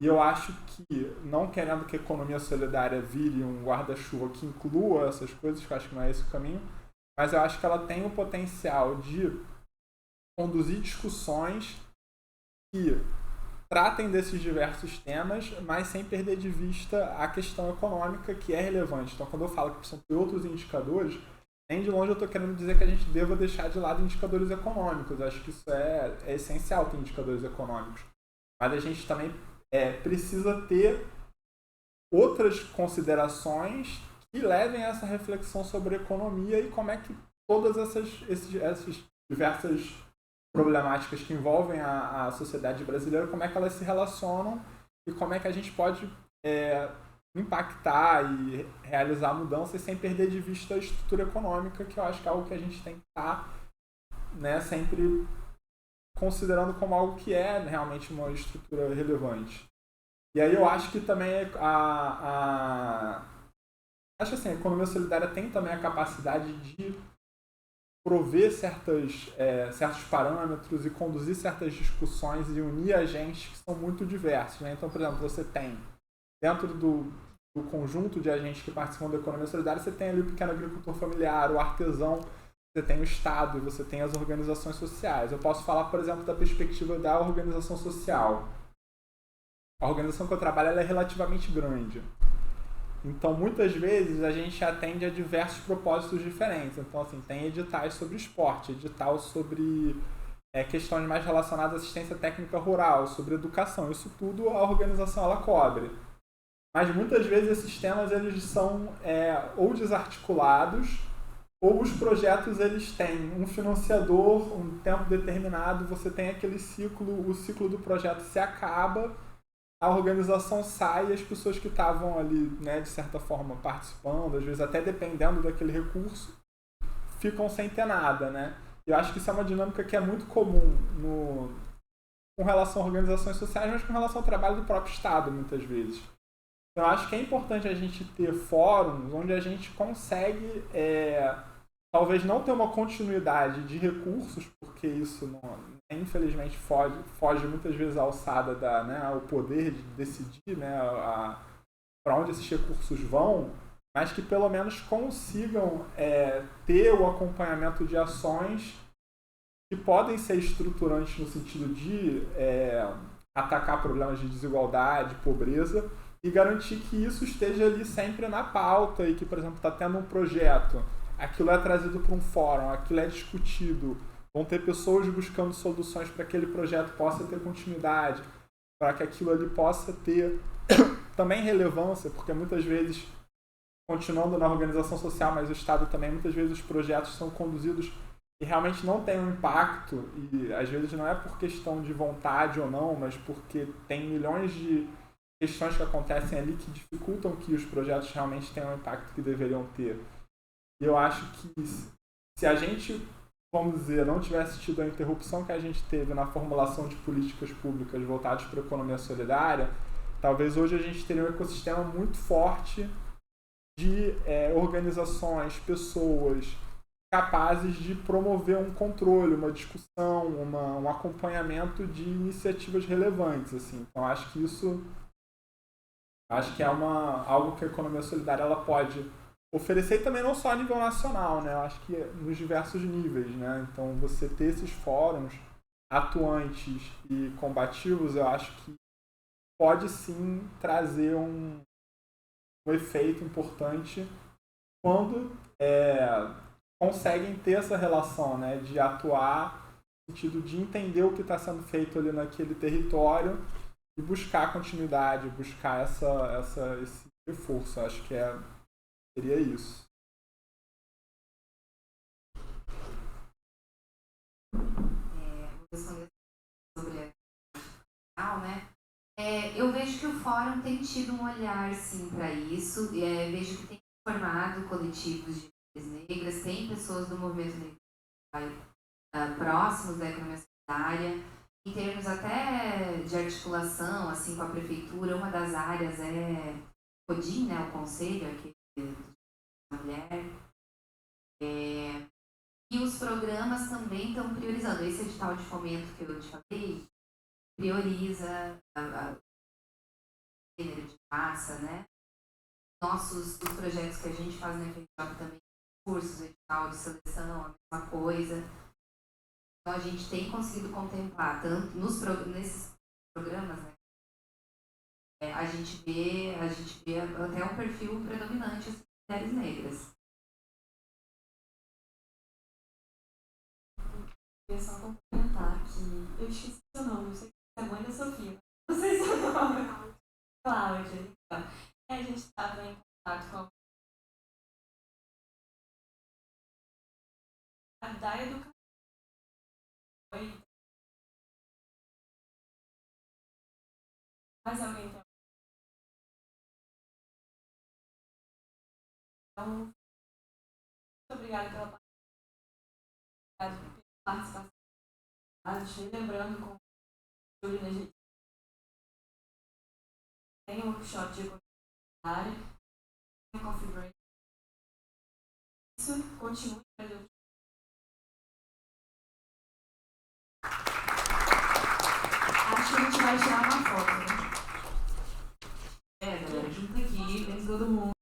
E eu acho que, não querendo que a economia solidária vire um guarda-chuva que inclua essas coisas, que eu acho que não é esse o caminho, mas eu acho que ela tem o potencial de conduzir discussões que tratem desses diversos temas, mas sem perder de vista a questão econômica, que é relevante. Então, quando eu falo que precisam ter outros indicadores, nem de longe eu estou querendo dizer que a gente deva deixar de lado indicadores econômicos. Eu acho que isso é essencial ter indicadores econômicos. Mas a gente também precisa ter outras considerações que levem a essa reflexão sobre a economia e como é que todas essas diversas problemáticas que envolvem a sociedade brasileira, como é que elas se relacionam e como é que a gente pode impactar e realizar mudanças sem perder de vista a estrutura econômica, que eu acho que é algo que a gente tem que estar, né, sempre considerando como algo que é realmente uma estrutura relevante. E aí eu acho que também acho assim, a economia solidária tem também a capacidade de prover certos parâmetros e conduzir certas discussões e unir agentes que são muito diversos, né? Então, por exemplo, você tem, dentro do conjunto de agentes que participam da economia solidária, você tem ali o pequeno agricultor familiar, o artesão, você tem o Estado e você tem as organizações sociais. Eu posso falar, por exemplo, da perspectiva da organização social. A organização que eu trabalho ela é relativamente grande. Então, muitas vezes, a gente atende a diversos propósitos diferentes. Então, assim, tem editais sobre esporte, edital sobre questões mais relacionadas à assistência técnica rural, sobre educação. Isso tudo a organização ela cobre. Mas, muitas vezes, esses temas eles são ou desarticulados, ou os projetos eles têm um financiador, um tempo determinado, você tem aquele ciclo, o ciclo do projeto se acaba, a organização sai e as pessoas que estavam ali, né, de certa forma, participando, às vezes até dependendo daquele recurso, ficam sem ter nada, né? Eu acho que isso é uma dinâmica que é muito comum com relação a organizações sociais, mas com relação ao trabalho do próprio Estado, muitas vezes. Então, eu acho que é importante a gente ter fóruns onde a gente consegue, talvez não ter uma continuidade de recursos, porque isso, infelizmente, foge muitas vezes à alçada ao poder de decidir, né, para onde esses recursos vão, mas que pelo menos consigam ter o acompanhamento de ações que podem ser estruturantes no sentido de atacar problemas de desigualdade, pobreza, e garantir que isso esteja ali sempre na pauta e que, por exemplo, está tendo um projeto, aquilo é trazido para um fórum, aquilo é discutido, vão ter pessoas buscando soluções para que aquele projeto possa ter continuidade, para que aquilo ali possa ter também relevância, porque muitas vezes, continuando na organização social, mas o Estado também, muitas vezes os projetos são conduzidos e realmente não tem um impacto, e às vezes não é por questão de vontade ou não, mas porque tem milhões de questões que acontecem ali que dificultam que os projetos realmente tenham o impacto que deveriam ter. E eu acho que se a gente, vamos dizer, não tivesse tido a interrupção que a gente teve na formulação de políticas públicas voltadas para a economia solidária, talvez hoje a gente teria um ecossistema muito forte de organizações, pessoas capazes de promover um controle, uma discussão, um acompanhamento de iniciativas relevantes, assim. Então, acho que isso é algo que a economia solidária ela pode oferecer, e também não só a nível nacional, né? Eu acho que nos diversos níveis, né? Então, você ter esses fóruns atuantes e combativos, eu acho que pode sim trazer um efeito importante quando conseguem ter essa relação, né, de atuar no sentido de entender o que está sendo feito ali naquele território e buscar continuidade, buscar esse reforço. Acho que seria isso. Vou responder sobre a né? Eu vejo que o fórum tem tido um olhar, sim, para isso. Vejo que tem formado coletivos de mulheres negras, tem pessoas do movimento negro próximos da economia solidária. Em termos até de articulação assim, com a prefeitura, uma das áreas é o CODIM, né, o Conselho aqui da Mulher. E os programas também estão priorizando. Esse edital de fomento que eu te falei prioriza a gênero de raça, né? Os projetos que a gente faz na FNJ também, cursos, edital de seleção, a mesma coisa. Então a gente tem conseguido contemplar, tanto nesses programas, né? A gente vê até um perfil predominante assim, de mulheres negras. Eu ia só complementar que eu esqueci seu nome, eu sei que é a mãe da Sofia. Não sei seu nome. Cláudia. A gente estava em contato com a da educação. Mais alguém tem? Então, muito obrigada pela participação. Lembrando com o Júlio na gente tem um workshop de área, coffee break. Isso continua. Acho que a gente vai tirar